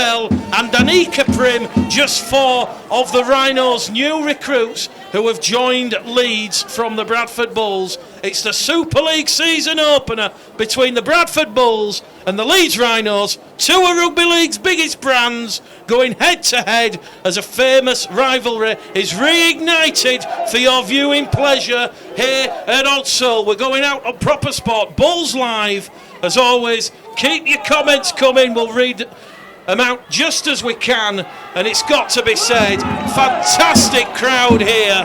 Fussell and Danica Prim, just 4 of the Rhinos' new recruits who have joined Leeds from the Bradford Bulls. It's the Super League season opener between the Bradford Bulls and the Leeds Rhinos, 2 of Rugby League's biggest brands, going head to head as a famous rivalry is reignited for your viewing pleasure here at Odsal. We're going out on Proper Sport, Bulls Live. As always, keep your comments coming, we'll read them out just as we can. And it's got to be said, fantastic crowd here.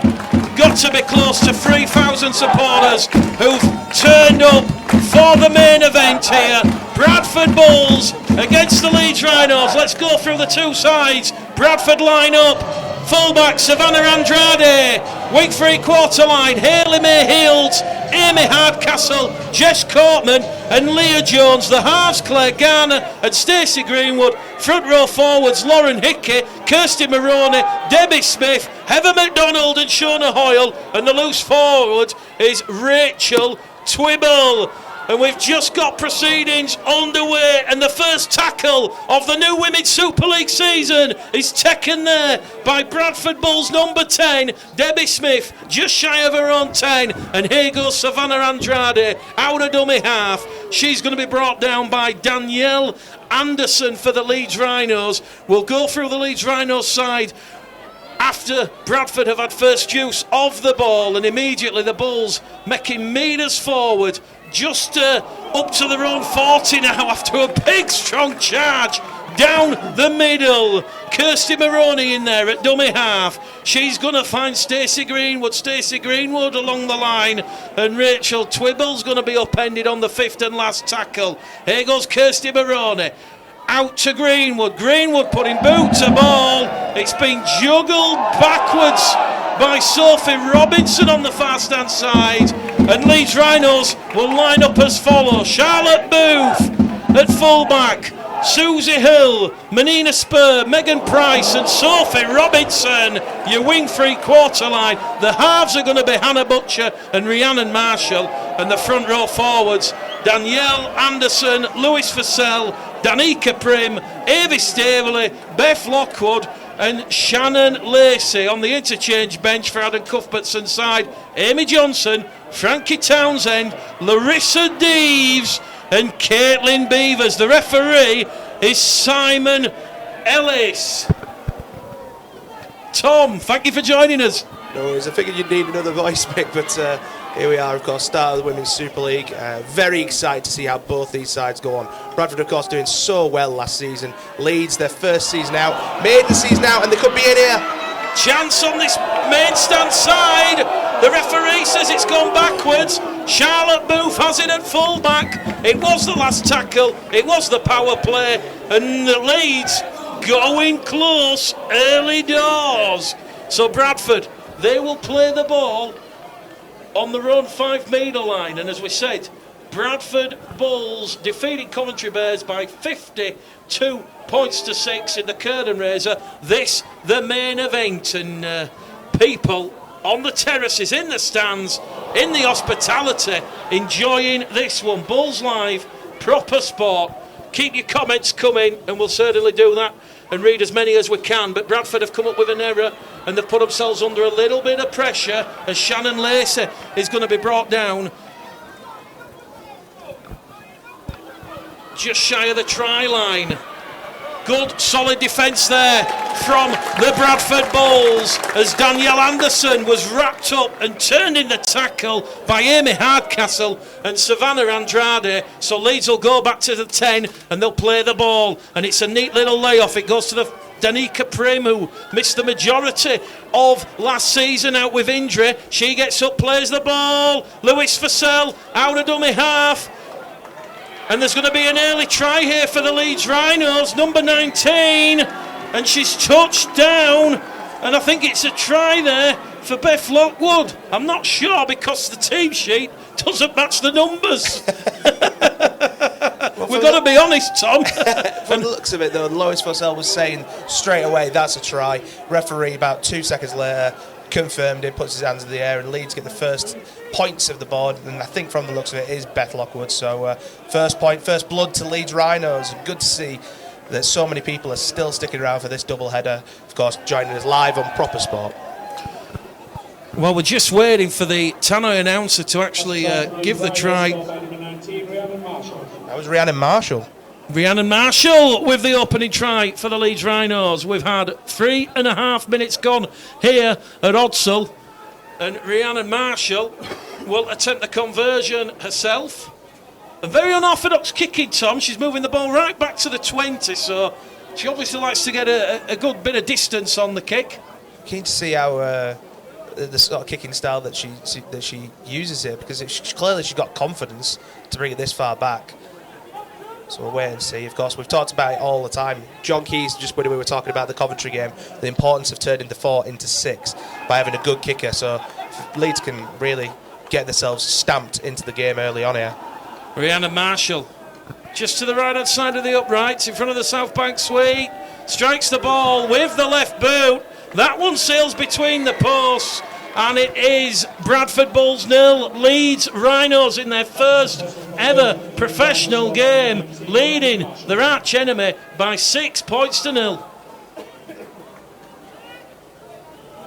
Got to be close to 3,000 supporters who've turned up for the main event here. Bradford Bulls against the Leeds Rhinos. Let's go through the 2 sides. Bradford line up. Fullback Savannah Andrade, wing 3/4 line, Hayley May Healds, Amy Hardcastle, Jess Courtman and Leah Jones. The halves Claire Garner and Stacey Greenwood. Front row forwards Lauren Hickey, Kirsty Maroney, Debbie Smith, Heather McDonald and Shona Hoyle, and the loose forward is Rachel Twibble. And we've just got proceedings underway, and the first tackle of the new Women's Super League season is taken there by Bradford Bulls number 10, Debbie Smith, just shy of her own 10, and here goes Savannah Andrade out of dummy half. She's going to be brought down by Danielle Anderson for the Leeds Rhinos. We'll go through the Leeds Rhinos side after Bradford have had first use of the ball, and immediately the Bulls making meters forward, just up to their own 40 now after a big strong charge down the middle. Kirsty Maroney in there at dummy half. She's going to find Stacey Greenwood along the line, and Rachel Twibble's going to be upended on the 5th and last tackle. Here goes Kirsty Maroney. Out to Greenwood putting boot to ball. It's been juggled backwards by Sophie Robinson on the far stand side, and Leeds Rhinos will line up as follows: Charlotte Booth at fullback, Susie Hill, Menina Spur, Megan Price and Sophie Robinson, your wing 3/4 line. The halves are going to be Hannah Butcher and Rhiannon Marshall, and the front row forwards Danielle Anderson, Lewis Fussell, Danica Prim, Avi Staveley, Beth Lockwood and Shannon Lacey. On the interchange bench for Adam Cuthbertson's side, Amy Johnson, Frankie Townsend, Larissa Deeves and Caitlin Beavers. The referee is Simon Ellis. Tom, thank you for joining us. No worries, I figured you'd need another voice, Mick, but here we are, of course, start of the Women's Super League. Very excited to see how both these sides go on. Bradford, of course, doing so well last season. Leeds, their first season out, maiden season out, and they could be in here. Chance on this main stand side. The referee says it's gone backwards. Charlotte Booth has it at fullback. It was the last tackle, it was the power play, and the Leeds going close early doors. So Bradford, they will play the ball on their own 5 metre line, and as we said, Bradford Bulls defeated Coventry Bears by 52 points to 6 in the curtain raiser. This the main event, and people on the terraces, in the stands, in the hospitality, enjoying this one. Bulls Live, Proper Sport. Keep your comments coming, and we'll certainly do that and read as many as we can. But Bradford have come up with an error, and they've put themselves under a little bit of pressure as Shannon Lacey is going to be brought down just shy of the try line. Good solid defence there from the Bradford Bulls as Danielle Anderson was wrapped up and turned in the tackle by Amy Hardcastle and Savannah Andrade. So Leeds will go back to the 10 and they'll play the ball, and it's a neat little layoff. It goes to the Danica Prim, who missed the majority of last season out with injury. She gets up, plays the ball. Lewis Fussell out of dummy half. And there's going to be an early try here for the Leeds Rhinos, number 19. And she's touched down. And I think it's a try there for Beth Lockwood. I'm not sure because the team sheet doesn't match the numbers. We've got to be honest, Tom. From the looks of it, though, Lois Fussell was saying straight away that's a try. Referee, about 2 seconds later, confirmed it, puts his hands in the air, and Leeds get the first points of the board. And I think from the looks of it is Beth Lockwood. So first point, first blood to Leeds Rhinos. Good to see that so many people are still sticking around for this double-header, of course, joining us live on Proper Sport. Well, we're just waiting for the tannoy announcer to actually give the try. That was Rhiannon Marshall. Rhiannon Marshall with the opening try for the Leeds Rhinos. We've had 3.5 minutes gone here at Odsal, and Rhiannon Marshall will attempt the conversion herself. A very unorthodox kicking, Tom. She's moving the ball right back to the 20, so she obviously likes to get a good bit of distance on the kick. Keen to see how the sort of kicking style that she uses here, because clearly she's got confidence to bring it this far back. So we'll wait and see. Of course, we've talked about it all the time. John Keys, just when we were talking about the Coventry game, the importance of turning the 4 into 6 by having a good kicker. So Leeds can really get themselves stamped into the game early on here. Rhiannon Marshall, just to the right-hand side of the uprights, in front of the South Bank suite, strikes the ball with the left boot. That one sails between the posts, and it is Bradford Bulls 0, Leeds Rhinos in their first ever professional game, leading their arch enemy by 6 points to 0.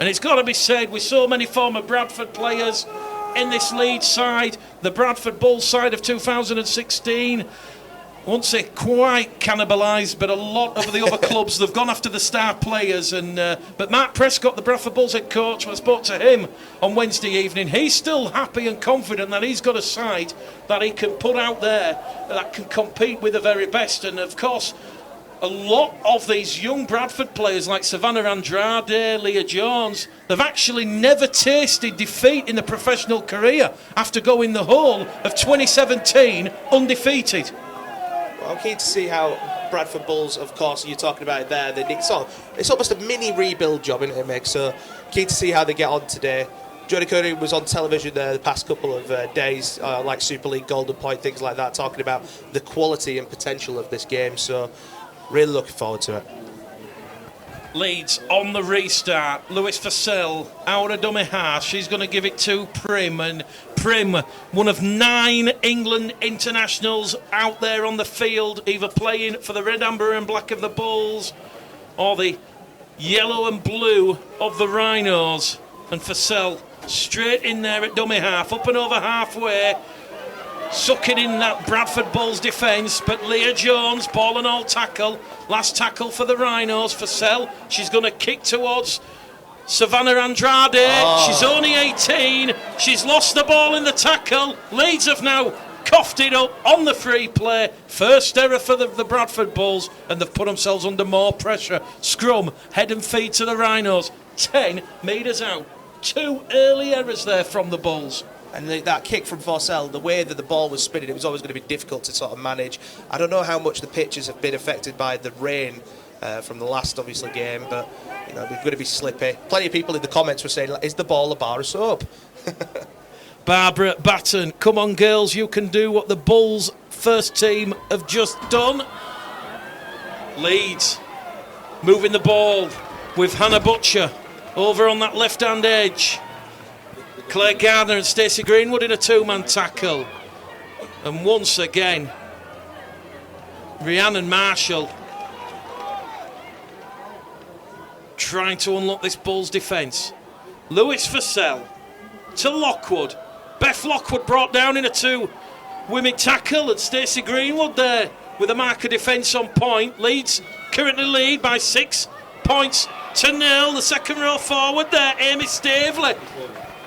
And it's got to be said, with so many former Bradford players in this Leeds side, the Bradford Bulls side of 2016, I won't say quite cannibalised, but a lot of the other clubs, they've gone after the star players. But Mark Prescott, the Bradford Bulls head coach, when I spoke to him on Wednesday evening, he's still happy and confident that he's got a side that he can put out there that can compete with the very best. And of course, a lot of these young Bradford players like Savannah Andrade, Leah Jones, they've actually never tasted defeat in their professional career after going the whole of 2017 undefeated. Well, I'm keen to see how Bradford Bulls, of course, you're talking about it there. It's almost a mini rebuild job, isn't it, Mick? So keen to see how they get on today. Jodie Cody was on television there the past couple of days, like Super League, Golden Point, things like that, talking about the quality and potential of this game. So really looking forward to it. Leeds on the restart. Lewis Fussell out of dummy half. She's going to give it to Prim. And Prim, one of 9 England internationals out there on the field, either playing for the red, amber and black of the Bulls or the yellow and blue of the Rhinos. And Fussell straight in there at dummy half, up and over halfway, sucking in that Bradford Bulls defence. But Leah Jones, ball and all tackle. Last tackle for the Rhinos. Fussell, she's going to kick towards Savannah Andrade. She's only 18. She's lost the ball in the tackle. Leeds have now coughed it up on the free play. First error for the Bradford Bulls, and they've put themselves under more pressure. Scrum, head and feet to the Rhinos. 10 metres out. 2 early errors there from the Bulls. And that kick from Forsell, the way that the ball was spinning, it was always going to be difficult to sort of manage. I don't know how much the pitches have been affected by the rain from the last, obviously, game, but they're going to be slippy. Plenty of people in the comments were saying, is the ball a bar of soap? Barbara Batten, come on girls, you can do what the Bulls first team have just done. Leeds moving the ball with Hannah Butcher over on that left-hand edge. Claire Gardner and Stacey Greenwood in a 2-man tackle. And once again, Rhiannon Marshall trying to unlock this Bulls defence. Lewis Fussell to Lockwood. Beth Lockwood brought down in a 2-women tackle, and Stacey Greenwood there with a marker defence on point. Leeds currently lead by 6 points to 0. The second row forward there, Amy Stavely,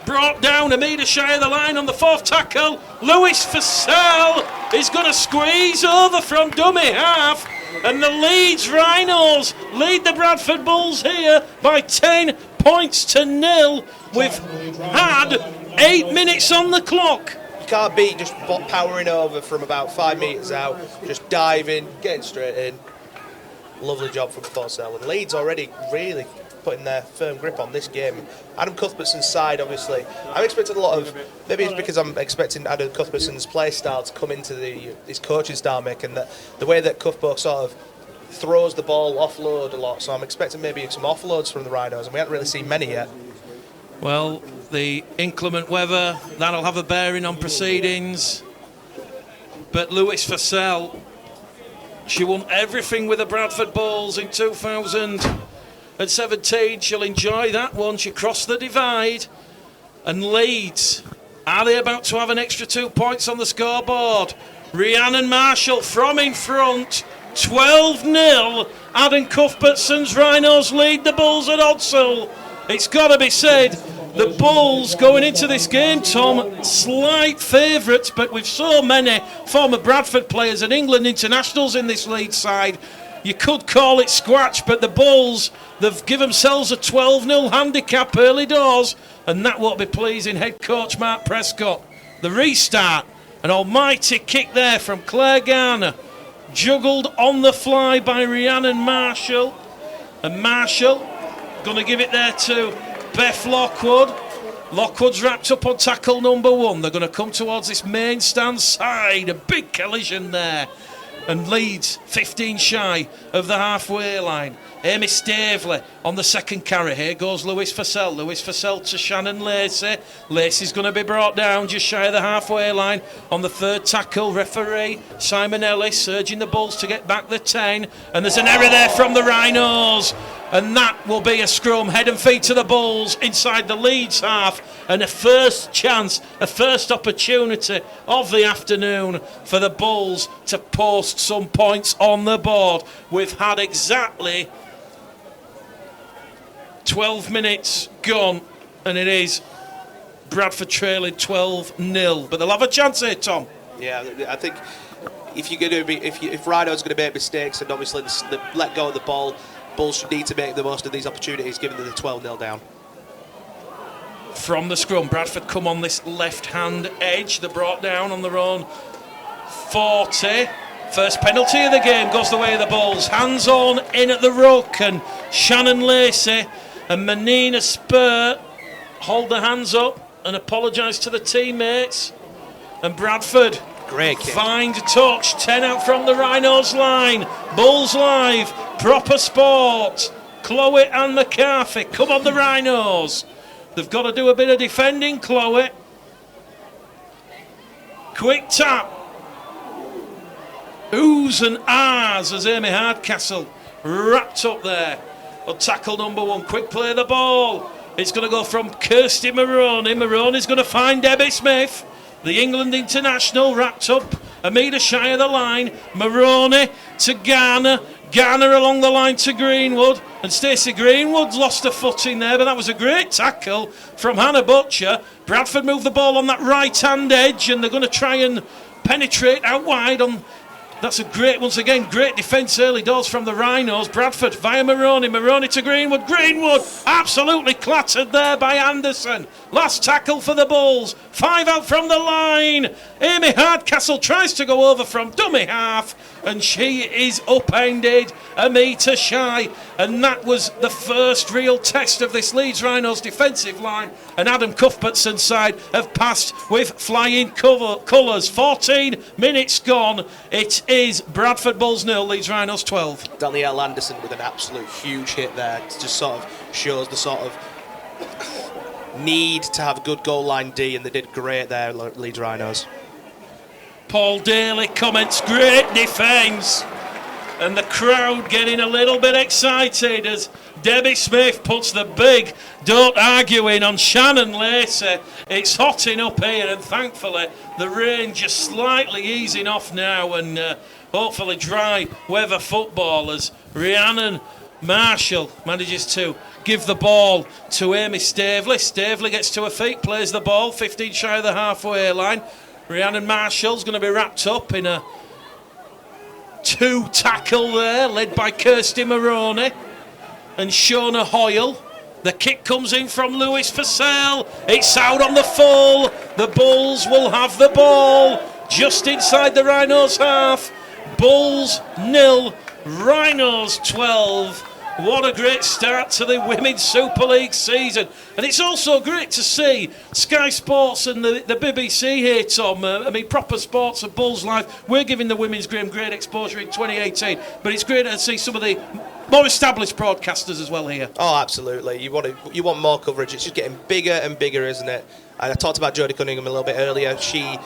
brought down a metre shy of the line on the 4th tackle. Lewis Fussell is going to squeeze over from dummy half, and the Leeds Rhinos lead the Bradford Bulls here by 10 points to 0. We've had 8 minutes on the clock. You can't beat just powering over from about 5 metres out, just diving, getting straight in. Lovely job from Forsell. And Leeds already really putting their firm grip on this game. Adam Cuthbertson's side, obviously, I'm expecting a lot of, maybe it's because I'm expecting Adam Cuthbertson's play style to come into his coaching style, Mick, and the way that Cuthbert sort of throws the ball, offload a lot, so I'm expecting maybe some offloads from the Rhinos, and we haven't really seen many yet. Well, the inclement weather, that'll have a bearing on proceedings, but Lewis Fussell She won everything with the Bradford Bulls in 2017. She'll enjoy that one. She crossed the divide. And Leeds, are they about to have an extra 2 points on the scoreboard? Rhiannon Marshall from in front, 12-0. Adam Cuthbertson's Rhinos lead the Bulls at Odsal. It's got to be said, the Bulls going into this game, Tom, slight favourites, but with so many former Bradford players and England internationals in this Leeds side, you could call it squash, but the Bulls, they've given themselves a 12-0 handicap early doors, and that won't be pleasing head coach Mark Prescott. The restart, an almighty kick there from Claire Garner, juggled on the fly by Rhiannon Marshall, and Marshall going to give it there to Beth Lockwood. Lockwood's wrapped up on tackle number 1. They're going to come towards this main stand side. A big collision there. And Leeds 15 shy of the halfway line. Amy Stavely on the second carry. Here goes Lewis Fussell. Lewis Fussell to Shannon Lacey. Lacey's going to be brought down just shy of the halfway line. On the third tackle, referee Simon Ellis urging the Bulls to get back the 10. And there's an error there from the Rhinos. And that will be a scrum, head and feet to the Bulls inside the Leeds half. And a first chance, a first opportunity of the afternoon for the Bulls to post some points on the board. We've had exactly 12 minutes gone, and it is Bradford trailing 12-0. But they'll have a chance here, Tom. Yeah, I think if Rhino's going to make mistakes and obviously let go of the ball, Bulls should need to make the most of these opportunities, given that they're 12-0 down. From the scrum, Bradford come on this left-hand edge. They're brought down on their own 40. First penalty of the game goes the way of the Bulls. Hands on in at the ruck, and Shannon Lacey and Menina Spur hold their hands up and apologise to the teammates. And Bradford great kick. Find touch, 10 out from the Rhinos line. Bulls live, proper sport. Chloe and McCarthy, come on the Rhinos. They've got to do a bit of defending, Chloe. Quick tap. Oohs and ahs as Amy Hardcastle wrapped up there on tackle number 1. Quick play of the ball. It's going to go from Kirsty Maroney. Maroney's going to find Debbie Smith, the England international, wrapped up a metre shy of the line. Maroney to Garner. Garner along the line to Greenwood. And Stacey Greenwood lost her footing there, but that was a great tackle from Hannah Butcher. Bradford moved the ball on that right-hand edge, and they're going to try and penetrate out wide on... That's a great, once again, great defence early doors from the Rhinos. Bradford via Maroney. Maroney to Greenwood. Greenwood absolutely clattered there by Anderson. Last tackle for the Bulls. 5 out from the line. Amy Hardcastle tries to go over from dummy half, and she is upended a metre shy. And that was the first real test of this Leeds Rhinos defensive line. And Adam Cuthbertson's side have passed with flying colours. 14 minutes gone. It is Bradford Bulls 0, Leeds Rhinos 12. Danielle Anderson with an absolute huge hit there. It just sort of shows the sort of need to have a good goal line D, and they did great there, Leeds Rhinos. Paul Daly comments, great defence. And the crowd getting a little bit excited as Debbie Smith puts the big don't argue in on Shannon Lacey. It's hotting up here, and thankfully the rain just slightly easing off now, and hopefully dry weather footballers. Rhiannon Marshall manages to give the ball to Amy Stavely. Stavely gets to her feet, plays the ball, 15 shy of the halfway line. Rhiannon Marshall's going to be wrapped up in a 2 tackle there, led by Kirsty Maroney and Shona Hoyle. The kick comes in from Lewis Fussell. It's out on the full. The Bulls will have the ball just inside the Rhinos half. Bulls 0, Rhinos 12. What a great start to the Women's Super League season. And it's also great to see Sky Sports and the BBC here, Tom. I mean, proper sports at Bulls Live. We're giving the women's game great exposure in 2018. But it's great to see some of the more established broadcasters as well here. Oh, absolutely. You want more coverage. It's just getting bigger and bigger, isn't it? And I talked about Jodie Cunningham a little bit earlier. She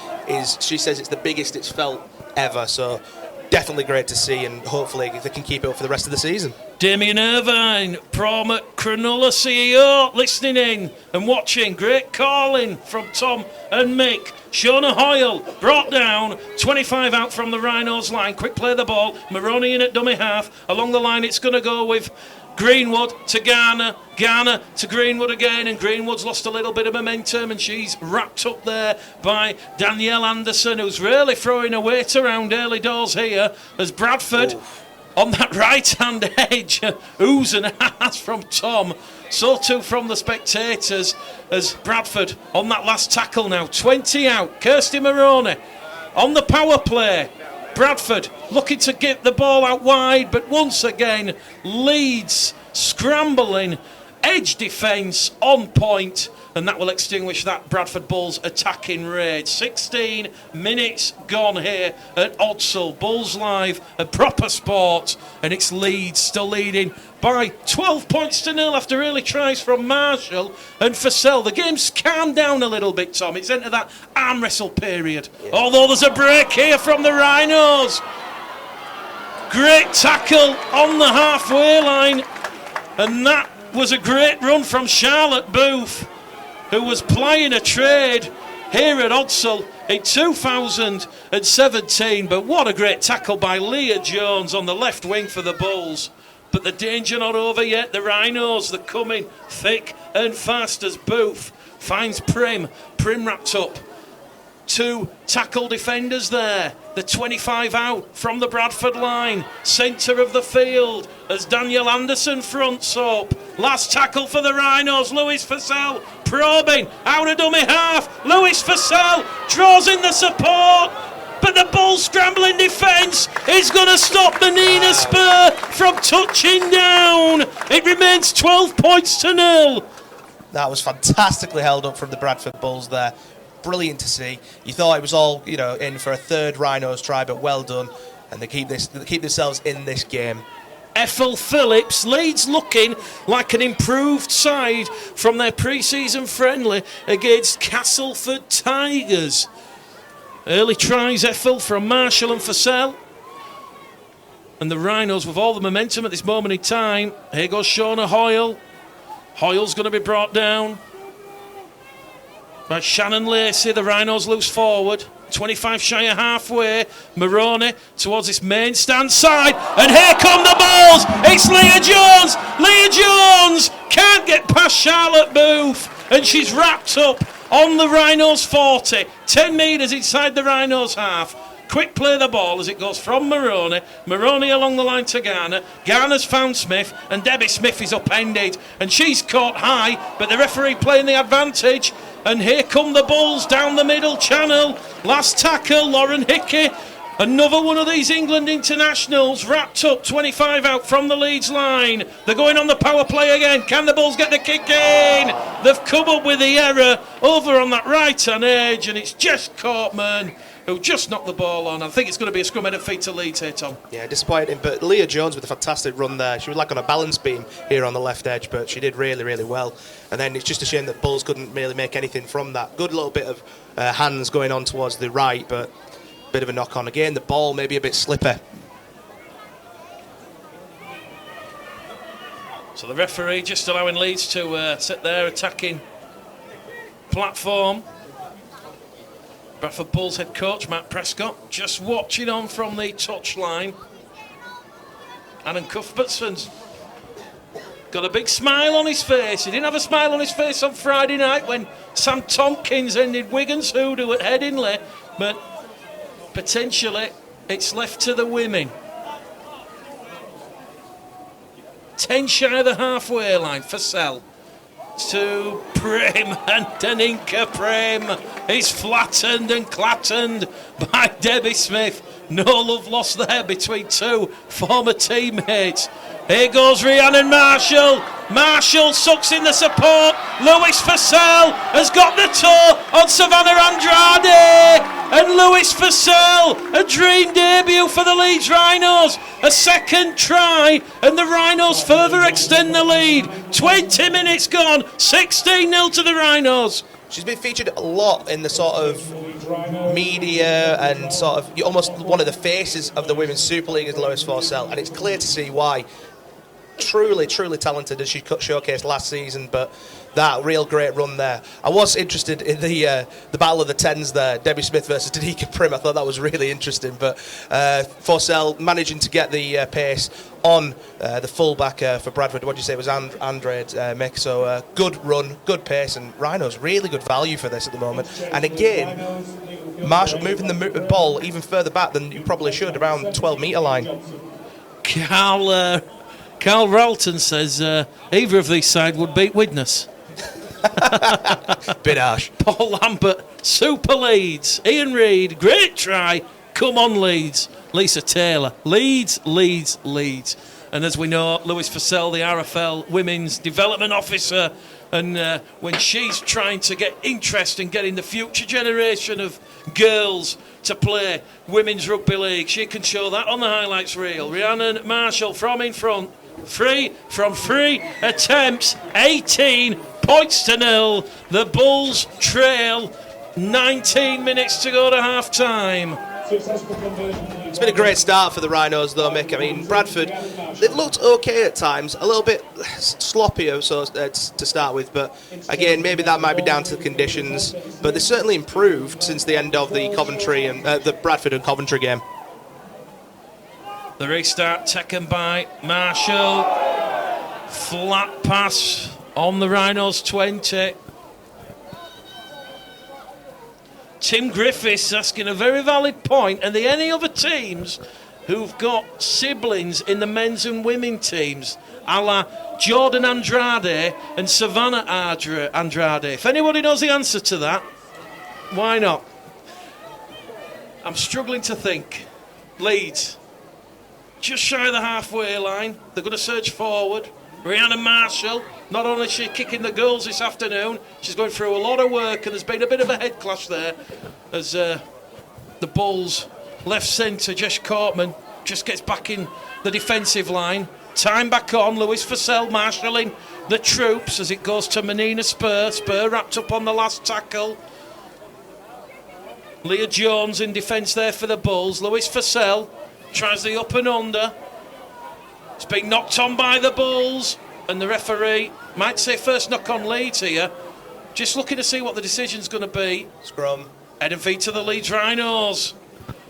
says it's the biggest it's felt ever. So definitely great to see, and hopefully they can keep it up for the rest of the season. Damien Irvine, Prom Cronulla CEO, listening in and watching. Great calling from Tom and Mick. Shona Hoyle brought down, 25 out from the Rhinos line. Quick play the ball. Maroney in at dummy half. Along the line, it's going to go with Greenwood to Garner. Garner to Greenwood again, and Greenwood's lost a little bit of momentum, and she's wrapped up there by Danielle Anderson, who's really throwing her weight around early doors here as Bradford on that right-hand edge. Oohs and ahs from Tom. So too from the spectators as Bradford on that last tackle now. 20 out. Kirsty Maroney on the power play. Bradford looking to get the ball out wide, but once again, Leeds scrambling. Edge defence on point, and that will extinguish that Bradford Bulls attacking raid. 16 minutes gone here at Odsal. Bulls Live, a proper sport, and it's Leeds still leading by 12 points to 0 after early tries from Marshall and Fussell. The game's calmed down a little bit, Tom. It's into that arm wrestle period. Yeah. Although there's a break here from the Rhinos. Great tackle on the halfway line, and that was a great run from Charlotte Booth, who was plying a trade here at Odsal in 2017. But what a great tackle by Leah Jones on the left wing for the Bulls. But the danger not over yet. The Rhinos, they're coming thick and fast as Booth finds Prim. Prim wrapped up. 2 tackle defenders there. The 25 out from the Bradford line. Centre of the field as Danielle Anderson fronts up. Last tackle for the Rhinos. Lewis Fussell probing out of dummy half. Lewis Fussell draws in the support. But the Bulls scrambling defence is going to stop the Nina Spur from touching down. It remains 12 points to 0. That was fantastically held up from the Bradford Bulls there. Brilliant to see. You thought it was all, in for a third Rhinos try, but well done. And they keep themselves in this game. Ethel Phillips, Leeds looking like an improved side from their pre-season friendly against Castleford Tigers. Early tries, Ethel, from Marshall and Fussell. And the Rhinos with all the momentum at this moment in time. Here goes Shona Hoyle. Hoyle's going to be brought down by Shannon Lacey. The Rhinos loose forward. 25 shy of halfway. Maroney towards this main stand side. And here come the Bulls. It's Leah Jones. Leah Jones can't get past Charlotte Booth. And she's wrapped up on the Rhinos 40. 10 metres inside the Rhinos half. Quick play the ball as it goes from Maroney. Maroney along the line to Garner. Garner's found Smith, and Debbie Smith is upended. And she's caught high, but the referee playing the advantage. And here come the Bulls down the middle channel. Last tackle, Lauren Hickey. Another one of these England internationals wrapped up, 25 out from the Leeds line. They're going on the power play again. Can the Bulls get the kick in? They've come up with the error over on that right-hand edge, and it's Jess Cortman who just knocked the ball on. I think it's going to be a scrum headed feet to Leeds here, Tom. Yeah, disappointing, but Leah Jones with a fantastic run there. She was like on a balance beam here on the left edge, but she did really, really well. And then it's just a shame that Bulls couldn't really make anything from that. Good little bit of hands going on towards the right, but bit of a knock on again. The ball maybe a bit slipper. So the referee just allowing Leeds to sit there attacking platform. Bradford Bulls head coach Matt Prescott just watching on from the touchline. Alan Cuthbertson's got a big smile on his face. He didn't have a smile on his face on Friday night when Sam Tompkins ended Wigan's hoodoo at Headingley, but potentially it's left to the women. 10 shy of the halfway line for Sell. To Prim, and Daninka Prim is flattened and clattened by Debbie Smith. No love lost there between two former teammates. Here goes Rhiannon Marshall. Marshall sucks in the support. Lewis Fussell has got the toe on Savannah Andrade. And Lewis Fussell, a dream debut for the Leeds Rhinos. A second try, and the Rhinos further extend the lead. 20 minutes gone, 16-0 to the Rhinos. She's been featured a lot in the sort of media and sort of almost one of the faces of the Women's Super League is Lewis Forsell, and it's clear to see why. Truly talented as she showcased last season, but that real great run there. I was interested in the battle of the tens there, Debbie Smith versus Danica Prim. I thought that was really interesting, but Forsell managing to get the pace on the fullback for Bradford. What did you say? It was Andrade Mick. So good run, good pace, and Rhinos really good value for this at the moment. And again, Marshall moving the ball even further back than you probably should, around 12-metre line. Carl Ralton says either of these sides would beat Widnes. Bit harsh. Paul Lambert, Super Leeds. Ian Reid, great try. Come on, Leeds. Lisa Taylor, Leeds. And as we know, Lewis Forsell, the RFL Women's Development Officer, and when she's trying to get interest in getting the future generation of girls to play Women's Rugby League, she can show that on the highlights reel. Rhiannon Marshall from in front. From three attempts, 18 points to 0. The Bulls trail. 19 minutes to go to half time. It's been a great start for the Rhinos, though, Mick. I mean, Bradford, they've looked okay at times, a little bit sloppier to start with, but again, maybe that might be down to the conditions. But they certainly improved since the end of the Coventry and the Bradford and Coventry game. The restart taken by Marshall. Flat pass on the Rhinos 20. Tim Griffiths asking a very valid point. Are there any other teams who've got siblings in the men's and women teams, a la Jordan Andrade and Savannah Andrade? If anybody knows the answer to that, why not? I'm struggling to think. Leeds. Just shy of the halfway line. They're going to surge forward. Rhiannon Marshall, not only is she kicking the goals this afternoon, she's going through a lot of work, and there's been a bit of a head clash there as the Bulls left centre, Jesh Cortman, just gets back in the defensive line. Time back on, Lewis Forsell marshalling the troops as it goes to Menina Spur. Spur wrapped up on the last tackle. Leah Jones in defence there for the Bulls. Lewis Forsell tries the up and under. It's been knocked on by the Bulls, and the referee might say first knock on Leeds here. Just looking to see what the decision's going to be. Scrum. Head and feet to the Leeds Rhinos.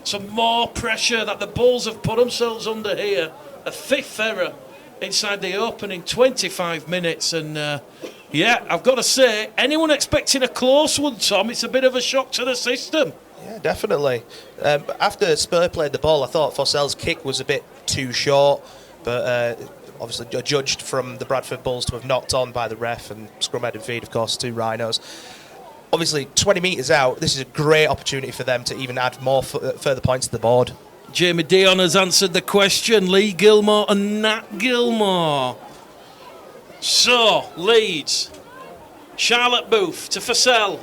Some more pressure that the Bulls have put themselves under here. A fifth error inside the opening 25 minutes. And I've got to say, anyone expecting a close one, Tom, it's a bit of a shock to the system. Yeah, definitely. After Spur played the ball, I thought Forsell's kick was a bit too short, but obviously judged from the Bradford Bulls to have knocked on by the ref, and scrum head and feed, of course, to Rhinos. Obviously, 20 metres out, this is a great opportunity for them to even add more further points to the board. Jamie Dion has answered the question. Lee Gilmore and Nat Gilmore. So, Leeds. Charlotte Booth to Forsell.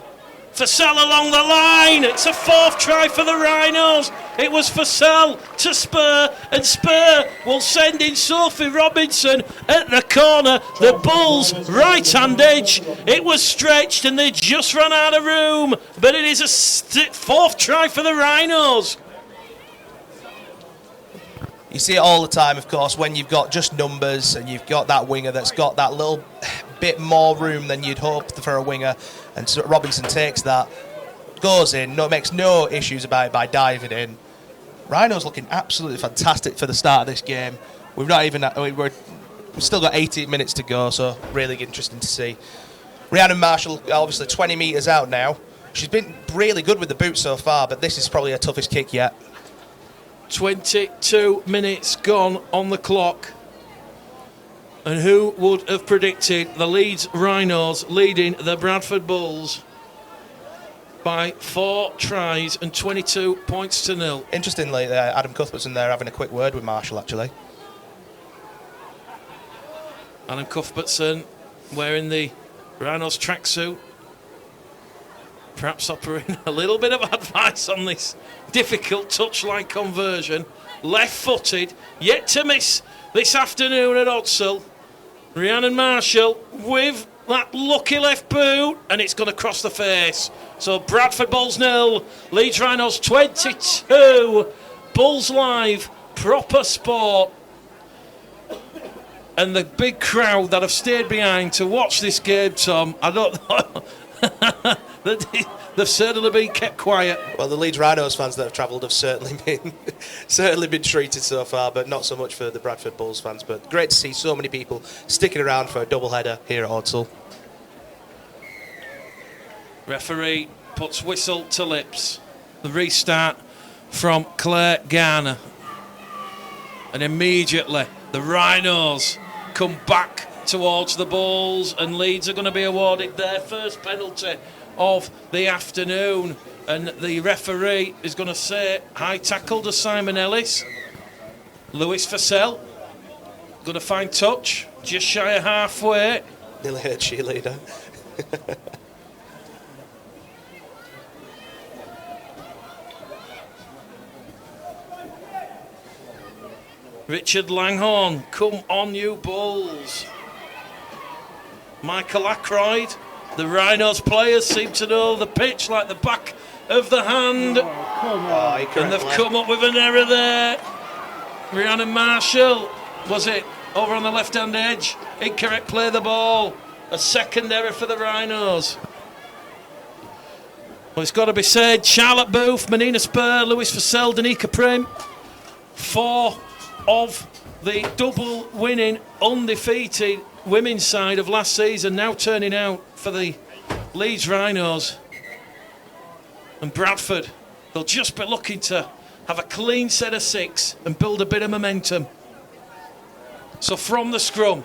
Forsell along the line. It's a fourth try for the Rhinos. It was Forsell to Spur, and Spur will send in Sophie Robinson at the corner. The Bulls' right-hand edge. It was stretched and they just ran out of room. But it is a fourth try for the Rhinos. You see it all the time, of course, when you've got just numbers and you've got that winger that's got that little bit more room than you'd hope for a winger, and so Robinson takes that, goes in, makes no issues about it by diving in. Rhinos looking absolutely fantastic for the start of this game. We've still got 18 minutes to go, so really interesting to see. Rhiannon Marshall, obviously 20 metres out now. She's been really good with the boot so far, but this is probably her toughest kick yet. 22 minutes gone on the clock. And who would have predicted the Leeds Rhinos leading the Bradford Bulls by 4 tries and 22 points to 0? Interestingly, Adam Cuthbertson there having a quick word with Marshall, actually. Adam Cuthbertson wearing the Rhinos tracksuit, perhaps offering a little bit of advice on this difficult touchline conversion. Left-footed, yet to miss this afternoon at Odsal. Rhiannon Marshall with that lucky left boot, and it's going to cross the face. So Bradford Bulls 0, Leeds Rhinos 22. Bulls Live, proper sport. And the big crowd that have stayed behind to watch this game, Tom, I don't know. They've certainly been kept quiet. Well, the Leeds Rhinos fans that have travelled have certainly been treated so far, but not so much for the Bradford Bulls fans. But great to see so many people sticking around for a double header here at Odsal. Referee puts whistle to lips. The restart from Claire Garner. And immediately the Rhinos come back towards the Bulls, and Leeds are going to be awarded their first penalty of the afternoon. And the referee is going to say high tackle to Simon Ellis. Lewis Fussell going to find touch just shy of halfway. Nearly hurt cheerleader. Richard Langhorne, come on you Bulls. Michael Ackroyd, the Rhinos players seem to know the pitch like the back of the hand. And they've come up with an error there. Rhiannon Marshall, was it over on the left hand edge? Incorrect play of the ball. A second error for the Rhinos. Well, it's got to be said, Charlotte Booth, Menina Spur, Lewis Fussell, Danica Prim, 4 of the double winning undefeated women's side of last season now turning out for the Leeds Rhinos. And Bradford, they'll just be looking to have a clean set of 6 and build a bit of momentum. So from the scrum,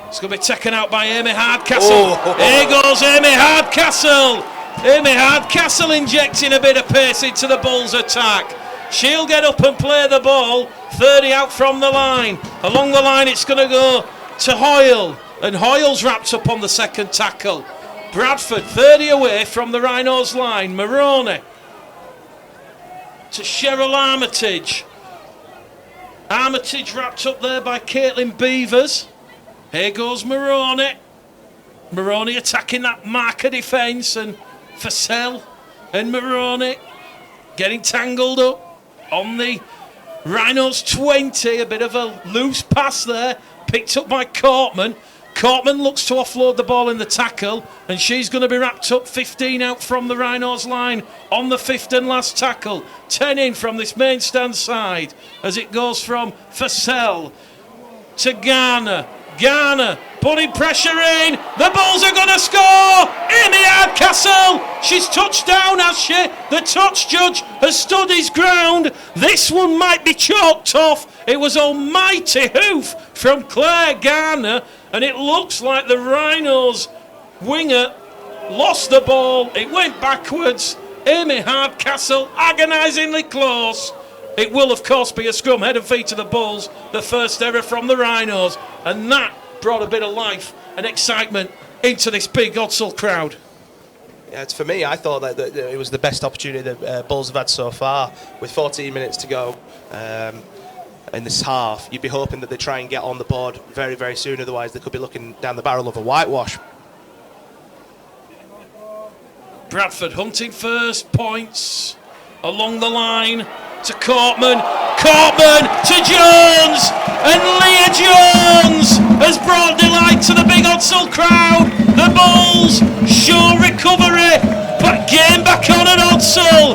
it's going to be taken out by Amy Hardcastle. Here goes Amy Hardcastle. Amy Hardcastle injecting a bit of pace into the Bulls' attack. She'll get up and play the ball. 30 out from the line. Along the line it's going to go to Hoyle. And Hoyle's wrapped up on the second tackle. Bradford 30 away from the Rhinos line. Maroney to Cheryl Armitage. Armitage wrapped up there by Caitlin Beavers. Here goes Maroney. Maroney attacking that marker defence, and Fussell and Maroney getting tangled up on the Rhinos 20. A bit of a loose pass there, picked up by Cortman. Cortman looks to offload the ball in the tackle, and she's going to be wrapped up. 15 out from the Rhinos line on the 5th and last tackle. 10 in from this main stand side as it goes from Fussell to Garner. Garner putting pressure in. The Bulls are going to score. Amy Hardcastle. She's touched down, has she? The touch judge has stood his ground. This one might be chalked off. It was almighty hoof from Claire Garner, and it looks like the Rhinos winger lost the ball. It went backwards. Amy Hardcastle agonisingly close. It will, of course, be a scrum, head and feet to the Bulls. The first error from the Rhinos. And that brought a bit of life and excitement into this big Odsal crowd. Yeah, it's for me, I thought that it was the best opportunity that Bulls have had so far. With 14 minutes to go in this half, you'd be hoping that they try and get on the board very, very soon. Otherwise, they could be looking down the barrel of a whitewash. Bradford hunting first points along the line to Cortman. Cortman to Jones, and Leah Jones has brought delight to the big Odsal crowd. The Bulls show recovery, but game back on at Odsal.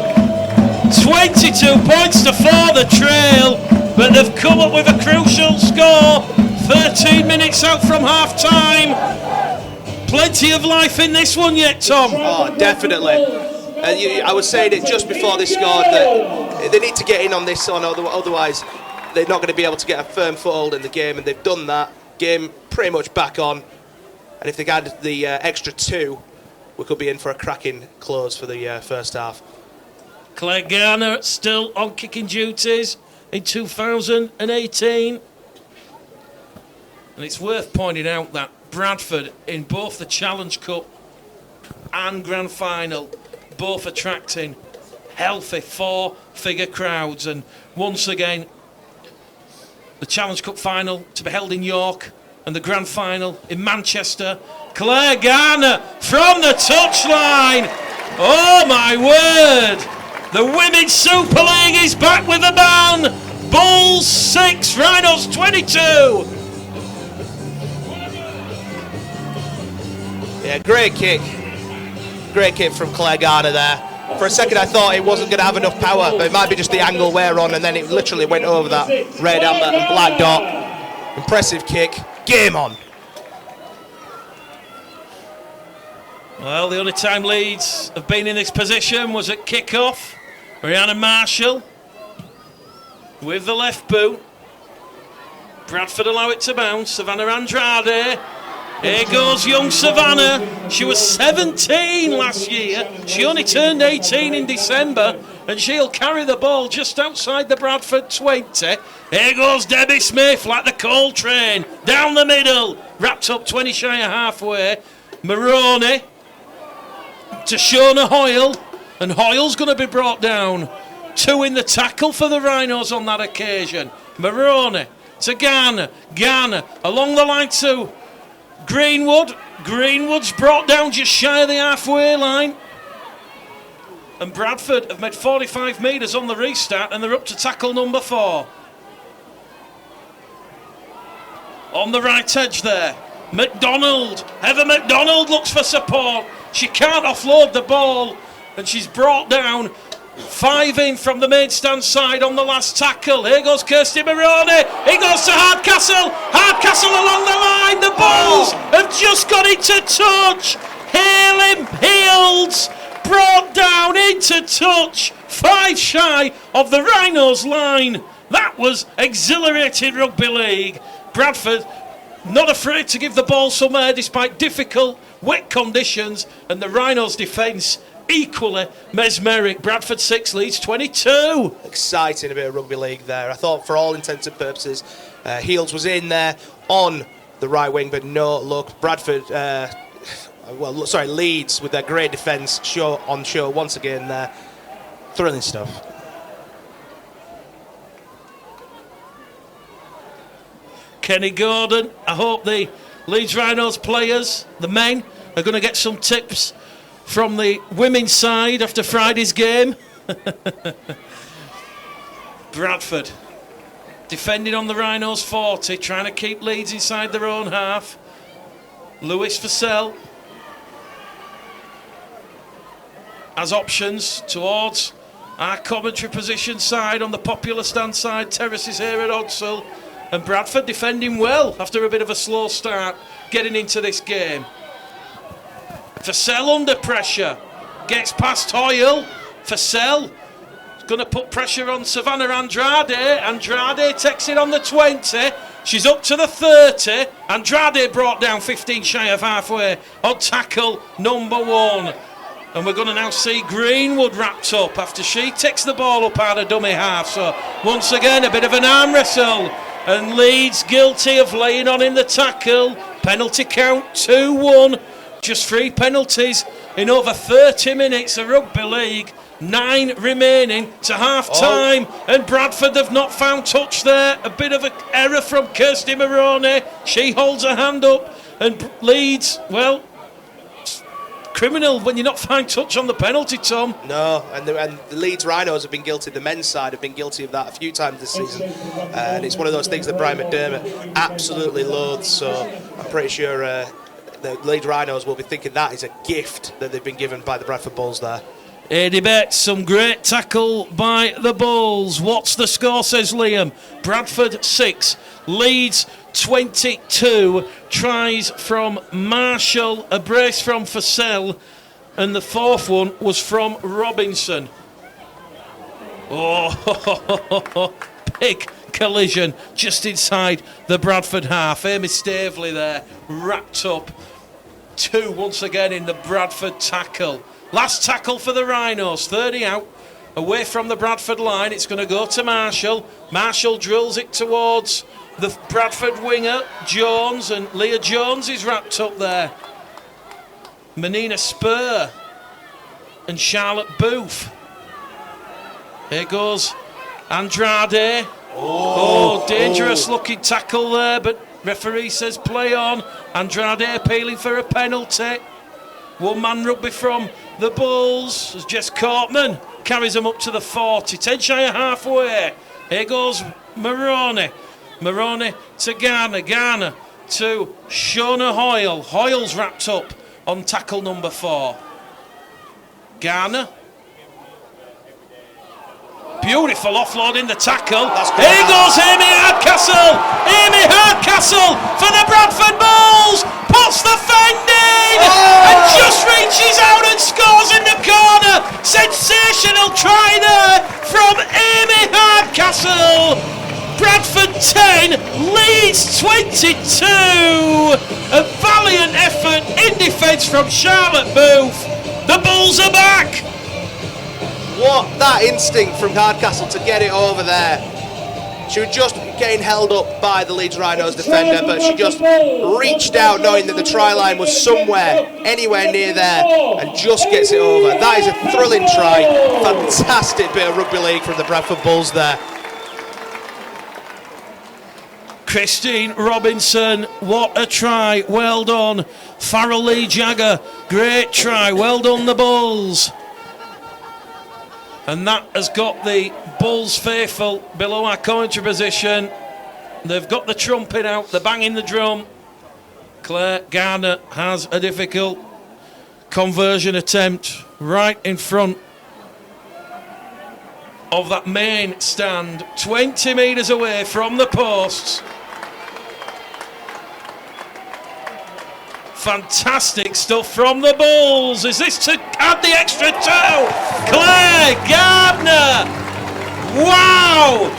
22 points to 4 the trail, but they've come up with a crucial score. 13 minutes out from half time. Plenty of life in this one yet, Tom. Oh, definitely. I was saying it just before they scored that they need to get in on this one, otherwise they're not going to be able to get a firm foothold in the game, and they've done that. Game pretty much back on, and if they add the extra 2, we could be in for a cracking close for the first half. Claire Garner still on kicking duties in 2018, and it's worth pointing out that Bradford in both the Challenge Cup and Grand Final both attracting healthy 4-figure crowds, and once again the Challenge Cup final to be held in York and the grand final in Manchester. Claire Garner from the touchline. Oh my word! The Women's Super League is back with a bang. Bulls 6, Rhinos 22. Yeah, great kick. Great kick from Claire Garner there. For a second I thought it wasn't going to have enough power, but it might be just the angle we're on, and then it literally went over that red, amber and black dot. Impressive kick. Game on. Well, the only time Leeds have been in this position was at kick-off. Rihanna Marshall with the left boot. Bradford allow it to bounce. Savannah Andrade. Here goes young Savannah. She was 17 last year. She only turned 18 in December, and she'll carry the ball just outside the Bradford 20. Here goes Debbie Smith like the coal train. Down the middle. Wrapped up 20 shy of halfway. Maroney to Shona Hoyle, and Hoyle's going to be brought down. 2 in the tackle for the Rhinos on that occasion. Maroney to Garner. Garner along the line to Greenwood. Greenwood's brought down just shy of the halfway line. And Bradford have made 45 metres on the restart, and they're up to tackle number 4. On the right edge there, McDonald. Heather McDonald looks for support. She can't offload the ball, and she's brought down. 5 in from the main stand side on the last tackle. Here goes Kirsty Maroney. He goes to Hardcastle. Hardcastle along the line. The Bulls have just got into touch. Heels brought down into touch. 5 shy of the Rhinos line. That was exhilarating rugby league. Bradford not afraid to give the ball some air despite difficult wet conditions, and the Rhinos defence equally mesmeric. Bradford 6, Leeds 22. Exciting a bit of rugby league there. I thought for all intents and purposes Heels was in there on the right wing, but no luck. Bradford Leeds with their great defence show once again there. Thrilling stuff. Kenny Gordon. I hope the Leeds Rhinos players, the men, are going to get some tips from the women's side after Friday's game. Bradford defending on the Rhinos 40, trying to keep Leeds inside their own half. Lewis Fussell has options towards our commentary position side on the popular stand side. Terraces here at Odsal. And Bradford defending well after a bit of a slow start getting into this game. Fussell under pressure. Gets past Hoyle. Fussell is going to put pressure on Savannah Andrade. Andrade takes it on the 20. She's up to the 30. Andrade brought down 15 shy of halfway on tackle number 1. And we're going to now see Greenwood wrapped up after she takes the ball up out of dummy half. So once again a bit of an arm wrestle. And Leeds guilty of laying on in the tackle. Penalty count 2-1. Just 3 penalties in over 30 minutes of rugby league. 9 remaining to half time. And Bradford have not found touch there. A bit of an error from Kirsty Maroney. She holds her hand up. And Leeds, well, criminal when you not find touch on the penalty, Tom. No, and the Leeds Rhinos have been guilty, the men's side have been guilty of that a few times this season, and it's one of those things that Brian McDermott absolutely loathes, so I'm pretty sure the Leeds Rhinos will be thinking that is a gift that they've been given by the Bradford Bulls there. Eddie Betts, some great tackle by the Bulls. What's the score, says Liam? Bradford 6, Leeds 22. Tries from Marshall, a brace from Fussell, and the 4th one was from Robinson. Oh, big collision just inside the Bradford half. Amy Staveley there, wrapped up. 2 once again in the Bradford tackle. Last tackle for the Rhinos, 30 out, away from the Bradford line. It's going to go to Marshall. Marshall drills it towards the Bradford winger, Jones, and Leah Jones is wrapped up there. Menina Spur and Charlotte Booth. Here goes Andrade. Oh, dangerous looking tackle there, but Referee says play on. Andrade appealing for a penalty. One-man rugby from the Bulls as Jess Cortman carries them up to the 40. 10 shy of halfway. Here goes Maroney. Maroney to Garner. Garner to Shona Hoyle. Hoyle's wrapped up on tackle number 4. Garner. Beautiful offload in the tackle. Here goes Amy Hardcastle. Amy Hardcastle for the Bradford Bulls. Puts the fend in and just reaches out and scores in the corner. Sensational try there from Amy Hardcastle. Bradford 10, Leeds 22. A valiant effort in defence from Charlotte Booth. The Bulls are back. What that instinct from Hardcastle to get it over there. She was just getting held up by the Leeds Rhinos defender, but she just reached out knowing that the try line was somewhere, anywhere near there, and just gets it over. That is a thrilling try. Fantastic bit of rugby league from the Bradford Bulls there. Christine Robinson, what a try. Well done. Farrell Lee Jagger, great try. Well done, the Bulls. And that has got the Bulls faithful below our commentary position. They've got the trumpet out, they're banging the drum. Claire Garner has a difficult conversion attempt right in front of that main stand, 20 metres away from the posts. Fantastic stuff from the Bulls. Is this to add the extra 2? Claire Gardner. Wow.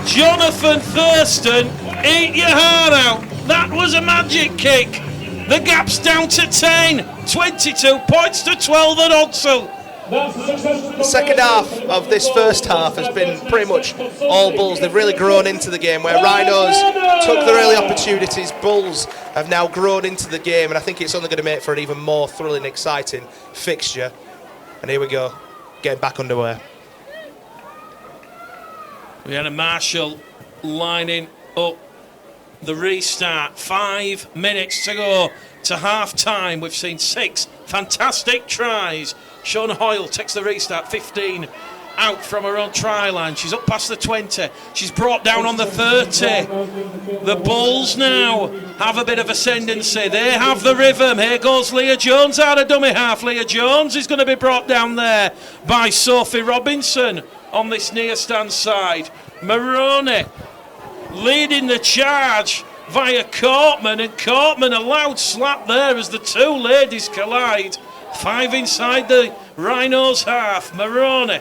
Jonathan Thurston, eat your heart out. That was a magic kick. The gap's down to 10. 22 points to 12 at Odsal. The second half of this first half has been pretty much all Bulls. They've really grown into the game. Where Rhinos took their early opportunities, Bulls have now grown into the game, and I think it's only going to make for an even more thrilling, exciting fixture. And here we go, getting back underway. We had a Marshall lining up the restart. 5 minutes to go to half time. We've seen 6 fantastic tries. Shona Hoyle takes the restart, 15 out from her own try line. She's up past the 20. She's brought down on the 30. The Bulls now have a bit of ascendancy. They have the rhythm. Here goes Leah Jones out of dummy half. Leah Jones is going to be brought down there by Sophie Robinson on this near stand side. Maroney leading the charge via Cortman, and Cortman a loud slap there as the 2 ladies collide. 5 inside the Rhinos half. Maroney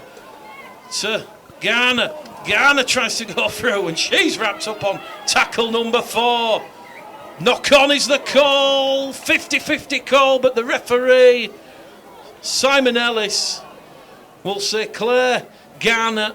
to Garner. Garner tries to go through and she's wrapped up on tackle number 4. Knock on is the call. 50-50 call, but the referee, Simon Ellis, will say Claire Garner,